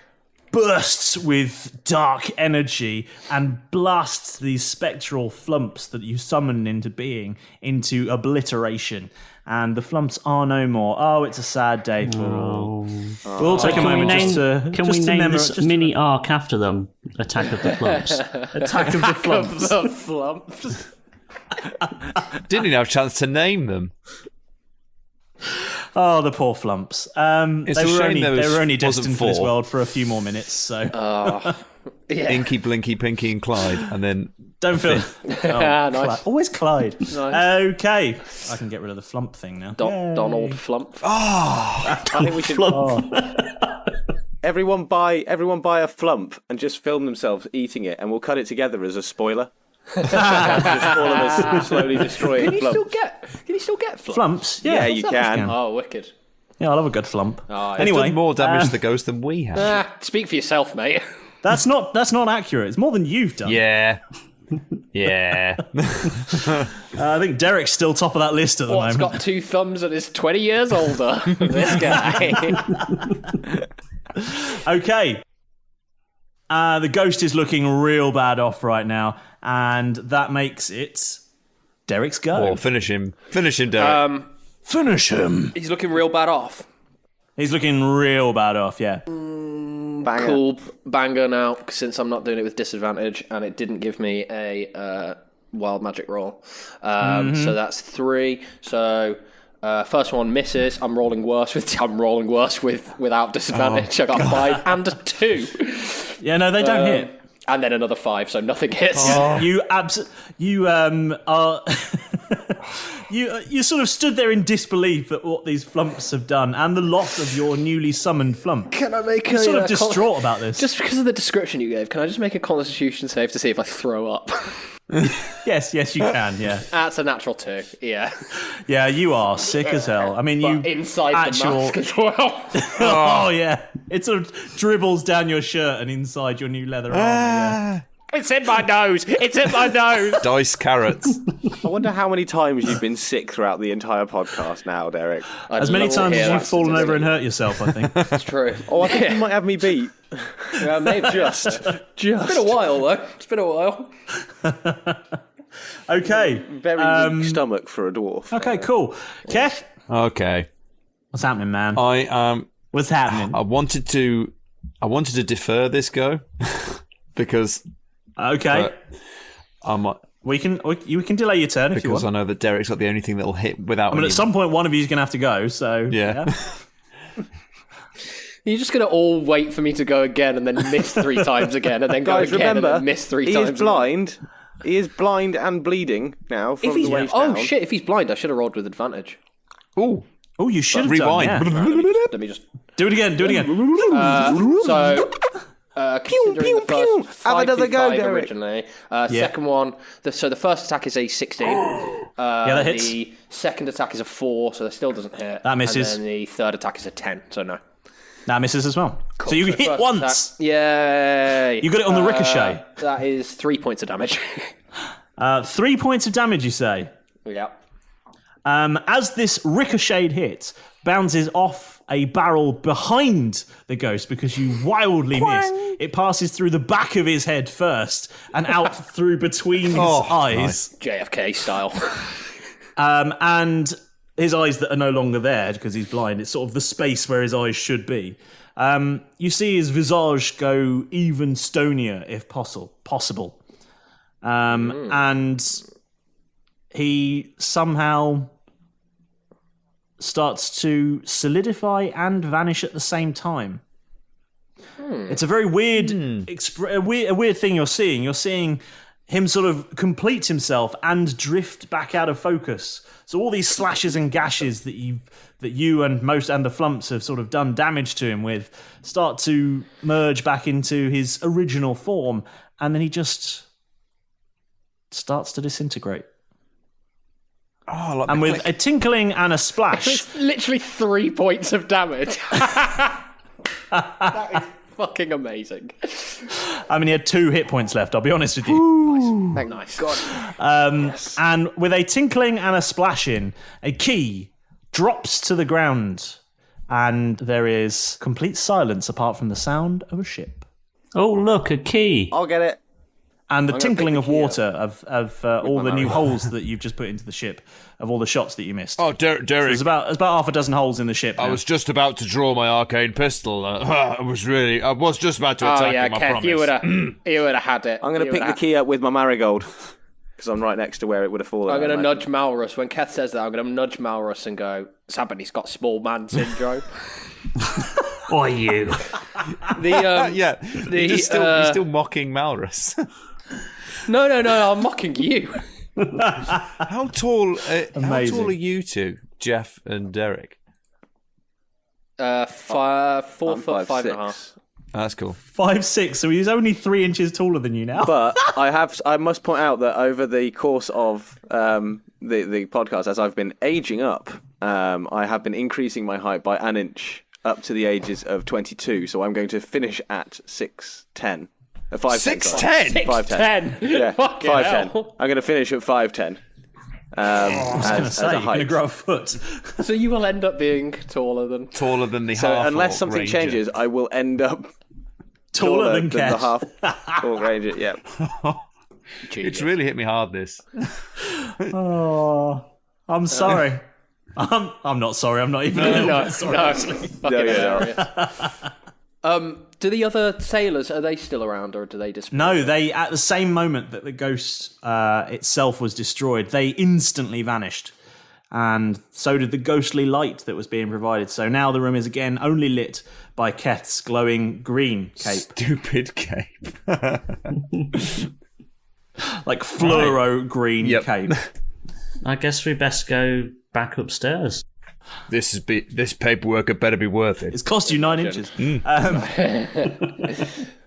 bursts with dark energy and blasts these spectral flumps that you summon into being into obliteration. And the flumps are no more. Oh, it's a sad day for all. We'll take a moment just to Can we name this just to- mini arc after them? Attack of the Flumps. Attack of the flumps. The Flumps. Didn't even have a chance to name them. Oh, the poor flumps. It's a shame they were only wasn't destined for this 4. world for a few more minutes, so Yeah. Inky, Blinky, Pinky, and Clyde, and then don't feel. Nice. Clyde. Always Clyde. Nice. Okay, I can get rid of the flump thing now. Donald Flump. I think we should. Everyone buy a flump and just film themselves eating it, and we'll cut it together as a spoiler. Just all of us slowly destroying Can you flump. still get Flump? Flumps? Yeah, you can. Oh, wicked. Yeah, I love a good flump. Oh, yeah. Anyway, done more damage to the ghost than we have. Speak for yourself, mate. that's not accurate. It's more than you've done. Yeah. Yeah. I think Derek's still top of that list at the What's moment. got 2 thumbs and is 20 years older than this guy? Okay. The ghost is looking real bad off right now, and that makes it Derek's go. Or finish him. Finish him, Derek. Finish him. He's looking real bad off. He's looking real bad off, yeah. Banger. Cool banger now, since I'm not doing it with disadvantage, and it didn't give me a wild magic roll. So that's 3. So first one misses. I'm rolling worse without disadvantage. I got 5 and a 2. Yeah, no, they don't hit. And then another 5, so nothing hits. You are you sort of stood there in disbelief at what these flumps have done and the loss of your newly summoned flump. Can I make You're sort of distraught about this. Just because of the description you gave, can I just make a Constitution save to see if I throw up? Yes, you can. Yeah, That's a natural 2. Yeah. yeah. You are sick as hell. I mean, But you inside the mask as well. Oh yeah, it sort of dribbles down your shirt and inside your new leather armor. Yeah. It's in my nose. It's in my nose. Dice carrots. I wonder how many times you've been sick throughout the entire podcast now, Derek. As many times as you've fallen over and hurt yourself, I think. That's true. Oh, I think you might have me beat. Yeah, maybe just. It's been a while though. It's been a while. Okay. Very weak stomach for a dwarf. Okay, cool. Keth, Okay. what's happening, man? I What's happening? wanted to defer this go because Okay. You can delay your turn if you because want. I know that Derek's got the only thing that'll hit without. I mean, any- at some point, one of you is going to have to go. So Yeah. You're just gonna all wait for me to go again and then miss 3 times again and then go Guys, again remember, and then miss 3 he times. is blind. He is blind and bleeding now from If he's the waist oh down. shit! If he's blind, I should have rolled with advantage. Ooh. Oh, you should have Rewind. done. Yeah. Let me just. Do it again. Do it again. So. Considering the pew. first Have 5 another feet go, 5 Derek. originally. Second one, so the first attack is a 16. That hits. The second attack is a 4, so that still doesn't hit. That misses. And then the third attack is a 10, so no. That misses as well. So you So hit first once. attack- Yay! You got it on the ricochet. That is 3 points of damage. 3 points of damage, you say. Yeah. As this ricocheted hit bounces off a barrel behind the ghost because you wildly miss. It passes through the back of his head first and out through between his eyes. JFK style. And his eyes that are no longer there because he's blind. It's sort of the space where his eyes should be. You see his visage go even stonier if possible. And he somehow starts to solidify and vanish at the same time. It's a very weird, a weird thing you're seeing. You're seeing him sort of complete himself and drift back out of focus. So all these slashes and gashes that you and the Flumps have sort of done damage to him with start to merge back into his original form, and then he just starts to disintegrate. Oh, and with a tinkling and a splash. It's literally 3 points of damage. That is fucking amazing. I mean, he had 2 hit points left, I'll be honest with you. Nice. God. And with a tinkling and a splashing, a key drops to the ground, and there is complete silence apart from the sound of a ship. Oh, look, a key. I'll get it. And the I'm gonna tinkling pick of the key water of all the new holes that you've just put into the ship, of all the shots that you missed. Oh, Derek. There's about half a dozen holes in the ship now. I was just about to draw my arcane pistol. I was just about to attack him, I Keth, promise. you would have had it. I'm going to pick the key up with my marigold because I'm right next to where it would have fallen. I'm going to nudge Malrus. When Keth says that, I'm going to nudge Malrus and go, somebody's got small man syndrome. Or you. You're still mocking Malrus. No, I'm mocking you. How tall are you two, Jeff and Derek? 4 foot, 5.5. That's cool. 5'6", so he's only 3 inches taller than you now. But I must point out that over the course of the podcast, as I've been aging up, I have been increasing my height by an inch up to the ages of 22. So I'm going to finish at 6'10". 6'10"? 5'10". Yeah, Fucking 5'10". hell. I'm going to finish at 5'10". I was going to say, you're going to grow a foot. So you will end up being taller than The So half unless something ranger. changes, I will end up Taller than the Keth. half orc ranger. Yeah. It's really hit me hard, this. Oh, I'm sorry. I'm not sorry. I'm not even a little bit sorry. Fucking hilarious. Do the other sailors, are they still around or do they disappear? No, they, at the same moment that the ghost itself was destroyed, they instantly vanished. And so did the ghostly light that was being provided. So now the room is again only lit by Keth's glowing green cape. Stupid cape. Like fluoro green cape. I guess we best go back upstairs. This paperwork had better be worth it. It's cost you 9 inches.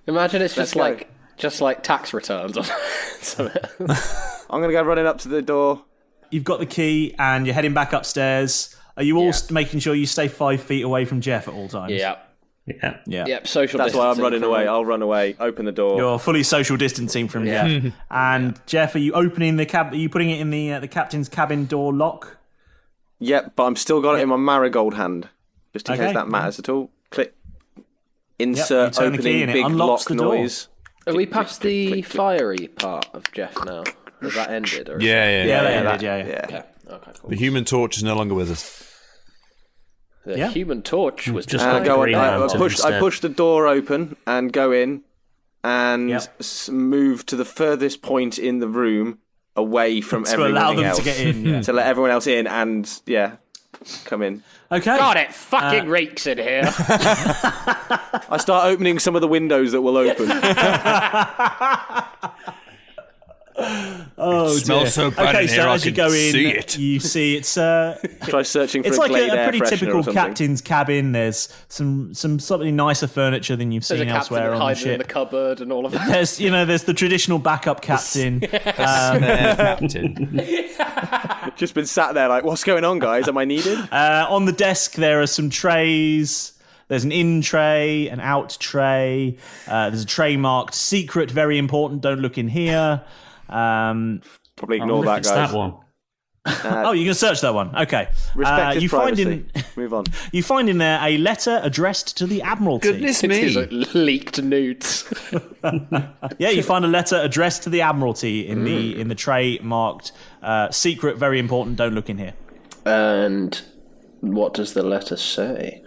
Imagine it's just like tax returns or something. I'm going to go running up to the door. You've got the key and you're heading back upstairs. Are you all making sure you stay 5 feet away from Jeff at all times? Yeah. Yeah. Social That's why I'm distancing running away. I'll run away, open the door. You're fully social distancing from Jeff. And Jeff, are you opening the cab? Are you putting it in the captain's cabin door lock? Yep, but I'm still got it in my marigold hand, just in case that matters at all. Click. Insert turn the key opening and it big unlocks lock the door. noise. Are we past the fiery part of Jeff now? Has that ended? Or Yeah, that ended. Yeah. Okay, cool. The human torch is no longer with us. The Human Torch was just like Go on. Green I Lantern push the door open and go in and move to the furthest point in the room away from to everyone allow them else. to get in. To let everyone else in and come in. Okay. God, it fucking reeks in here. I start opening some of the windows that will open. Oh, It smells so bad in here, I as you can go in, see it. you see it's Try searching for it's a like Glade a air pretty freshener or typical something. captain's cabin. There's some slightly nicer furniture than you've There's a seen captain elsewhere on the hiding in the ship. cupboard and all of that. There's the traditional backup captain. Captain. Just been sat there like, what's going on, guys? Am I needed? On the desk there are some trays. There's an in tray, an out tray. There's a tray marked secret, very important. Don't look in here. Probably ignore that, It's guys. that one. Oh, you can search that one. Okay. Respect his you privacy. Move on. You find in there a letter addressed to the Admiralty. Goodness It's me. like leaked nudes. Yeah, you find a letter addressed to the Admiralty in the tray marked secret, very important. Don't look in here. And what does the letter say?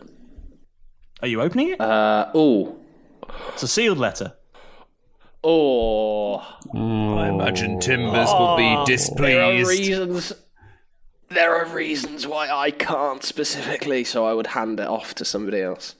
Are you opening it? It's a sealed letter. I imagine Timbers will be displeased. There are reasons why I can't specifically, so I would hand it off to somebody else.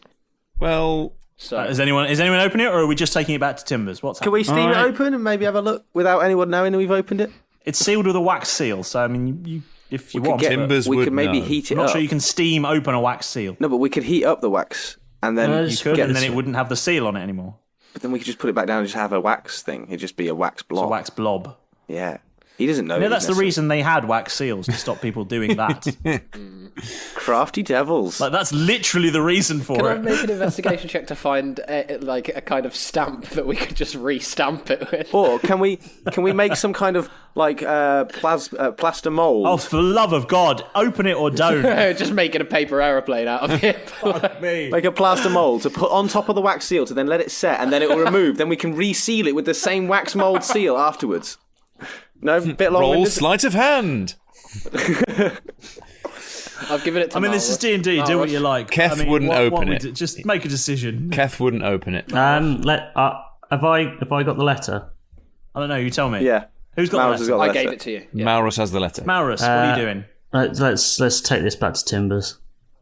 Well, So Is anyone opening it, or are we just taking it back to Timbers? What's Can we happening? steam it open and maybe have a look without anyone knowing that we've opened it? It's sealed with a wax seal, so I mean, you if you want, Timbers we would could maybe know. heat it I'm not up. sure you can steam open a wax seal. No, but we could heat up the wax and then You could, and then it wouldn't have the seal on it anymore. But then we could just put it back down and just have a wax thing. It'd just be a wax blob. It's a wax blob. Yeah. He doesn't know. No, that's the reason they had wax seals, to stop people doing that. Crafty devils. Like, that's literally the reason for can I it. make an investigation check to find a kind of stamp that we could just re-stamp it with? Or can we make some kind of like plaster mold? Oh, for the love of God, open it or don't. Just making a paper aeroplane out of it. Like a plaster mold to put on top of the wax seal to then let it set and then it will remove. Then we can reseal it with the same wax mold seal afterwards. No, bit Roll long-winded. sleight of hand. I've given it to I mean, this is D&D. Do what you like. Keth I mean, wouldn't what open we it. do- Just make a decision. Keth wouldn't open it. Have I got the letter? I don't know. You tell me. Yeah. Who's got Malrus the has letter? got the I letter. gave it to you. Yeah. Malrus has the letter. Malrus, what are you doing? Let's take this back to Timbers.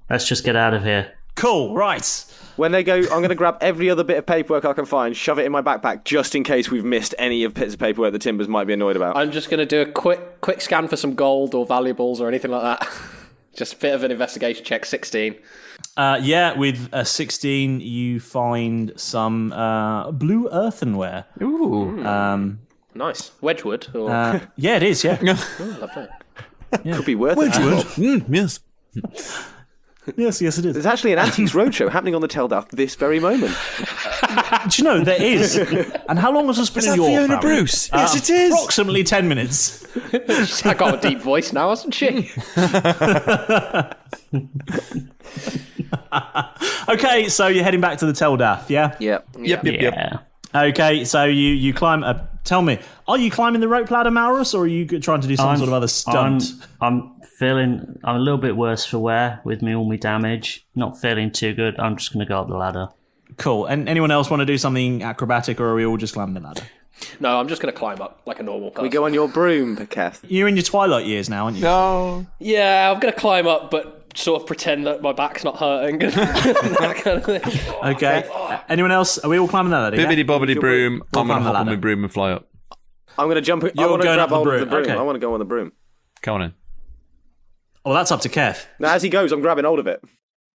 Let's just get out of here. Cool. Right. When they go, I'm going to grab every other bit of paperwork I can find, shove it in my backpack, just in case we've missed any of bits of paperwork that Timbers might be annoyed about. I'm just going to do a quick scan for some gold or valuables or anything like that. Just a bit of an investigation check. 16. Yeah, with a 16, you find some blue earthenware. Ooh. Nice. Wedgwood? Or... Yeah, it is. Yeah. lovely. Could be worth it. Yes. yes, it is. There's actually an Antiques Roadshow happening on the Teldath this very moment. Do you know there is? And how long has this been Is in that your Fiona family? Bruce? Yes, it is. Approximately 10 minutes. I got a deep voice now, hasn't she? Okay, so you're heading back to the Teldath, yeah? Yep. Yep. Yeah. Okay, so you climb. Tell me, are you climbing the rope ladder, Malrus, or are you trying to do some sort of other stunt? I'm a little bit worse for wear with all my damage. Not feeling too good. I'm just going to go up the ladder. Cool. And anyone else want to do something acrobatic, or are we all just climbing the ladder? No, I'm just going to climb up like a normal person. We go on your broom, Keth. You're in your twilight years now, aren't you? No. Yeah, I'm going to climb up, but sort of pretend that my back's not hurting. That kind of thing. Okay. Anyone else? Are we all climbing the ladder? Yeah? Bibbidi bobbidi broom. I'm going climb to the hop on ladder. my broom and fly up. I'm going to jump. I You're want to going grab up the hold of the broom. broom. Okay. I want to go on the broom. Come on in. Well, that's up to Keth. Now, as he goes, I'm grabbing hold of it.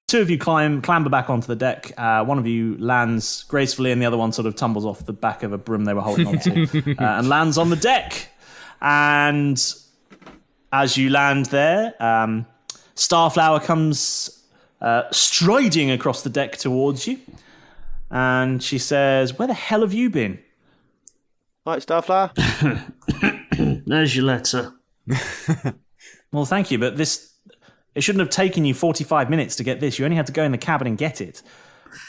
Two of you clamber back onto the deck. One of you lands gracefully, and the other one sort of tumbles off the back of a broom they were holding onto and lands on the deck. And as you land there, Starflower comes striding across the deck towards you, and she says, "Where the hell have you been?" Right, Starflower. There's your letter. Well, thank you, but it shouldn't have taken you 45 minutes to get this. You only had to go in the cabin and get it.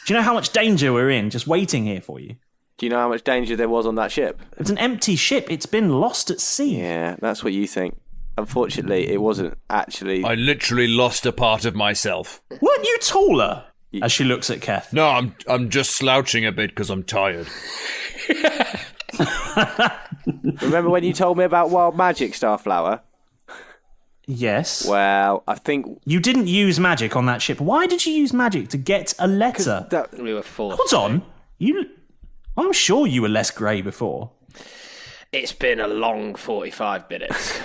Do you know how much danger we're in just waiting here for you? Do you know how much danger there was on that ship? It's an empty ship. It's been lost at sea. Yeah, that's what you think. Unfortunately, it wasn't actually. I literally lost a part of myself. Weren't you taller? As she looks at Keth. No, I'm just slouching a bit because I'm tired. Remember when you told me about wild magic, Starflower? Yes. Well, I think You didn't use magic on that ship. Why did you use magic to get a letter? We were forced. Hold on. I'm sure you were less grey before. It's been a long 45 minutes.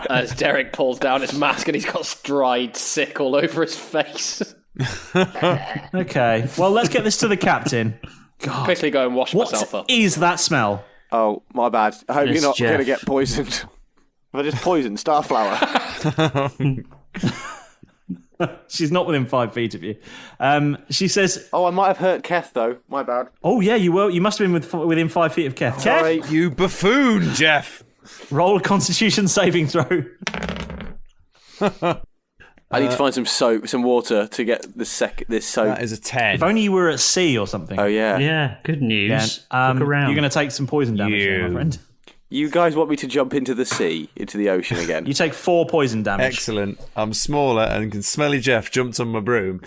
As Derek pulls down his mask and he's got dried sick all over his face. Okay. Well, let's get this to the captain. God. Quickly go and wash myself What up. is that smell? Oh, my bad. I hope It's you're not Jeff. going to get poisoned. If I just poisoned Starflower. She's not within 5 feet of you. She says, Oh, I might have hurt Keth, though. My bad. "Oh yeah, you were. You must have been within 5 feet of Keth." Sorry. Keth, You buffoon, Jeff. roll a Constitution saving throw. I need to find some soap, some water to get this soap. That is a 10. If only you were at sea or something. Oh, yeah. Yeah, good news. Yeah. Look around. You're going to take some poison damage, there, my friend. You guys want me to jump into the sea, into the ocean again? You take 4 poison damage. Excellent. I'm smaller and can smelly Jeff jumped on my broom.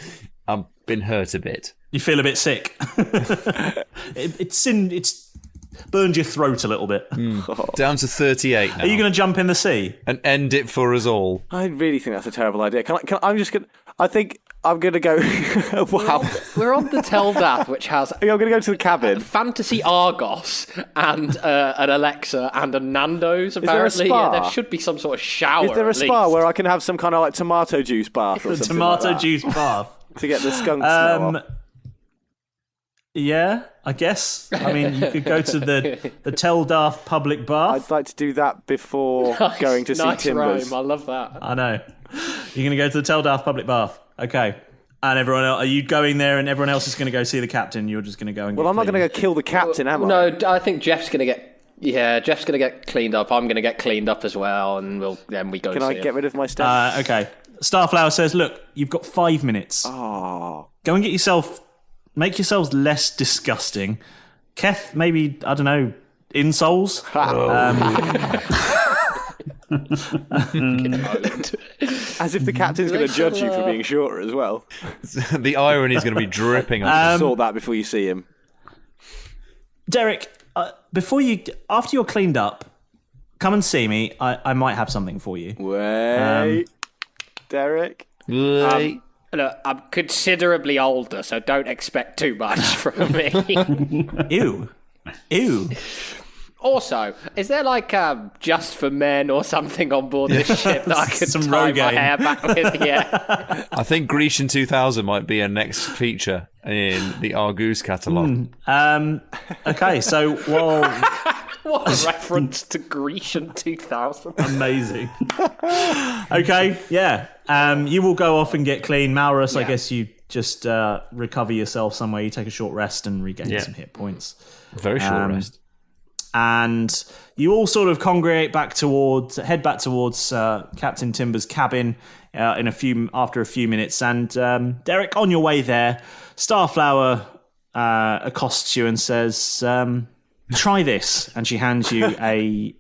I've been hurt a bit. You feel a bit sick. It's burned your throat a little bit. Down to 38 now. Are you going to jump in the sea? And end it for us all. I really think that's a terrible idea. I'm just going to... I think I'm going to go... wow. We're on the Teldath, which has I'm going to go to the cabin. Fantasy Argos and an Alexa and a Nando's, there a apparently. spa? Yeah, there should be some sort of shower. Is there a at spa least. where I can have some kind of like tomato juice bath or something Tomato like that juice bath. to get the skunk smell off? Yeah, I guess. I mean, you could go to the Teldath public bath. I'd like to do that before going to Nice see Timbers. rhyme, I love that. I know. You're going to go to the Teldath public bath. Okay. And everyone else, are you going there and everyone else is going to go see the captain? You're just going to go and Well, get I'm not going to clean? go kill the captain, am I? No, I think Jeff's going to get... Yeah, Jeff's going to get cleaned up. I'm going to get cleaned up as well, and then we go Can see I him. get rid of my stuff? Okay. Starflower says, look, you've got 5 minutes. Oh. Go and get yourself... Make yourselves less disgusting. Keth, maybe, I don't know, insoles? As if the captain's going to judge you for being shorter as well. The irony is going to be dripping on Sort that before you see him. Derek, after you're cleaned up, come and see me. I might have something for you. Wait. Derek? you. Look, I'm considerably older, so don't expect too much from me. Ew. Ew. Also, is there like just for men or something on board this ship that I could Some tie my Rogaine. hair back with? Yeah. I think Grecian 2000 might be a next feature in the Argus catalogue. Okay, so What a reference to Grecian 2000. amazing. Okay, yeah. You will go off and get clean. Malrus, I Yeah. guess you just recover yourself somewhere. You take a short rest and regain some hit points. Very short rest. And you all sort of head back towards Captain Timber's cabin after a few minutes. And Derek, on your way there, Starflower accosts you and says, "Try this." And she hands you a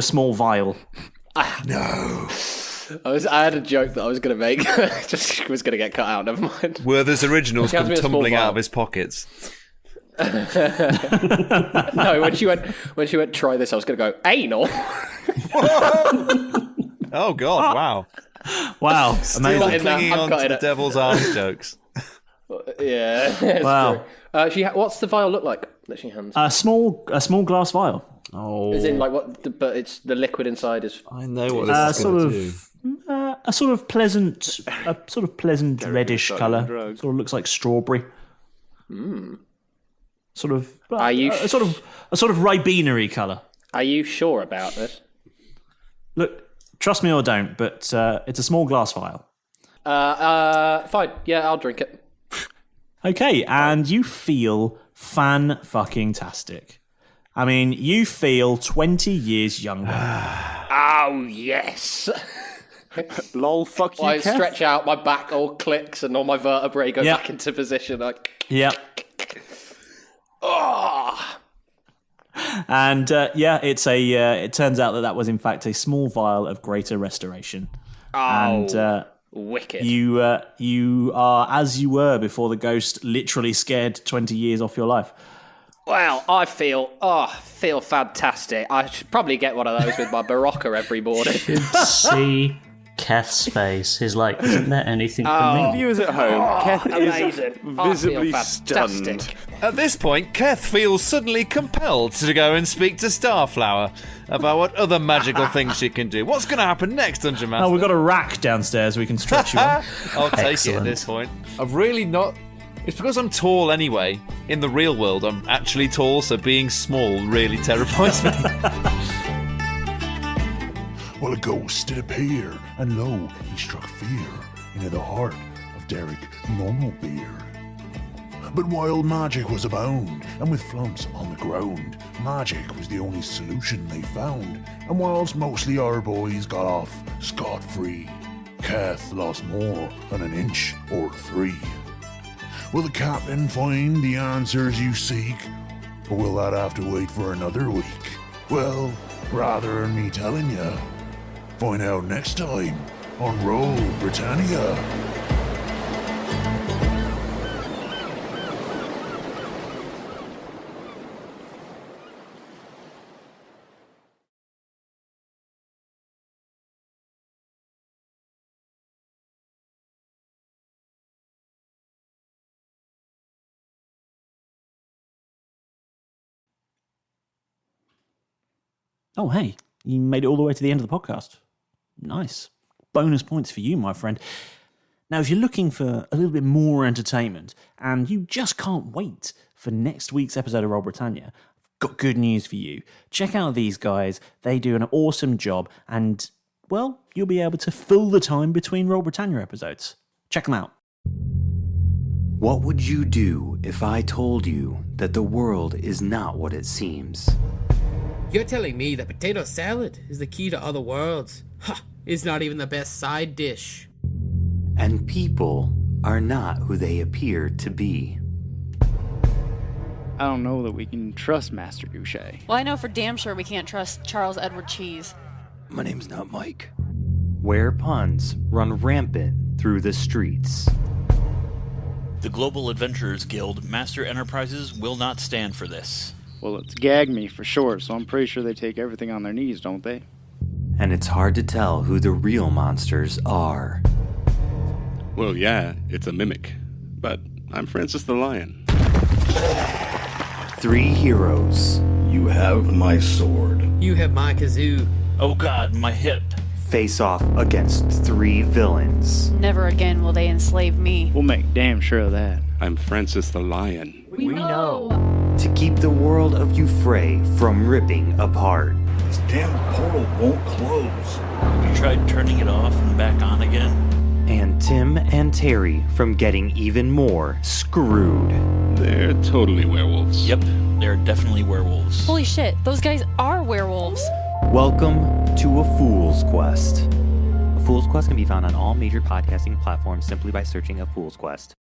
small vial. I had a joke that I was going to make. Just was going to get cut out. Never mind. Werther's originals She has come me a small tumbling out vial. of his pockets. No, when she went, try this, I was going to go anal. Oh, God, wow. Wow, Still amazing. clinging I've on got to it. the devil's arms jokes. Yeah. It's Wow. true. What's the vial look like that she hands? A small glass vial. Oh, As in, like but it's the liquid inside is. I know what this is Sort going of to do. a sort of pleasant reddish started colour. drugs. Sort of looks like strawberry. Sort of. Are you a sort of ribenery colour. Are you sure about this? Look, trust me or don't, but it's a small glass vial. Fine. Yeah, I'll drink it. Okay, and you feel fan-fucking-tastic. I mean, you feel 20 years younger. Oh yes. Lol, fuck you, I Kev. stretch out, my back all clicks, and all my vertebrae go Yep. back into position. Like, Yep. And it turns out that was in fact a small vial of greater restoration. And wicked. you are as you were before the ghost literally scared 20 years off your life. Well, I feel fantastic. I should probably get one of those with my Barocca every morning. See Keth's face. He's like, isn't there anything for me? Viewers at home, Keth Amazing. is I visibly feel stunned. fantastic. At this point, Keth feels suddenly compelled to go and speak to Starflower about what other magical things she can do. What's going to happen next, Dungeon Master? Oh, we've got a rack downstairs we can stretch you on. I'll take it at Excellent. this point. I've really not... It's because I'm tall anyway. In the real world, I'm actually tall, so being small really terrifies me. Well, a ghost did appear, and lo, he struck fear into the heart of Derek Normalbeard. But while magic was abound, and with flumps on the ground, magic was the only solution they found. And whilst mostly our boys got off scot-free, Keth lost more than an inch or 3. Will the captain find the answers you seek? Or will that have to wait for another week? Well, rather than me telling ya, find out next time on Roll Britannia. Oh, hey, you made it all the way to the end of the podcast. Nice. Bonus points for you, my friend. Now, if you're looking for a little bit more entertainment and you just can't wait for next week's episode of Roll Britannia, I've got good news for you. Check out these guys. They do an awesome job and, well, you'll be able to fill the time between Roll Britannia episodes. Check them out. What would you do if I told you that the world is not what it seems? You're telling me that potato salad is the key to other worlds? Ha! It's not even the best side dish. And people are not who they appear to be. I don't know that we can trust Master Goucher. Well, I know for damn sure we can't trust Charles Edward Cheese. My name's not Mike. Where puns run rampant through the streets. The Global Adventurers Guild Master Enterprises will not stand for this. Well, it's gag me for short, so I'm pretty sure they take everything on their knees, don't they? And it's hard to tell who the real monsters are. Well, yeah, it's a mimic. But I'm Francis the Lion. 3 heroes. You have my sword. You have my kazoo. Oh god, my hip. Face off against 3 villains. Never again will they enslave me. We'll make damn sure of that. I'm Francis the Lion. We know. To keep the world of Euphrae from ripping apart. This damn portal won't close. Have you tried turning it off and back on again? And Tim and Terry from getting even more screwed. They're totally werewolves. Yep, they're definitely werewolves. Holy shit, those guys are werewolves. Welcome to A Fool's Quest. A Fool's Quest can be found on all major podcasting platforms simply by searching A Fool's Quest.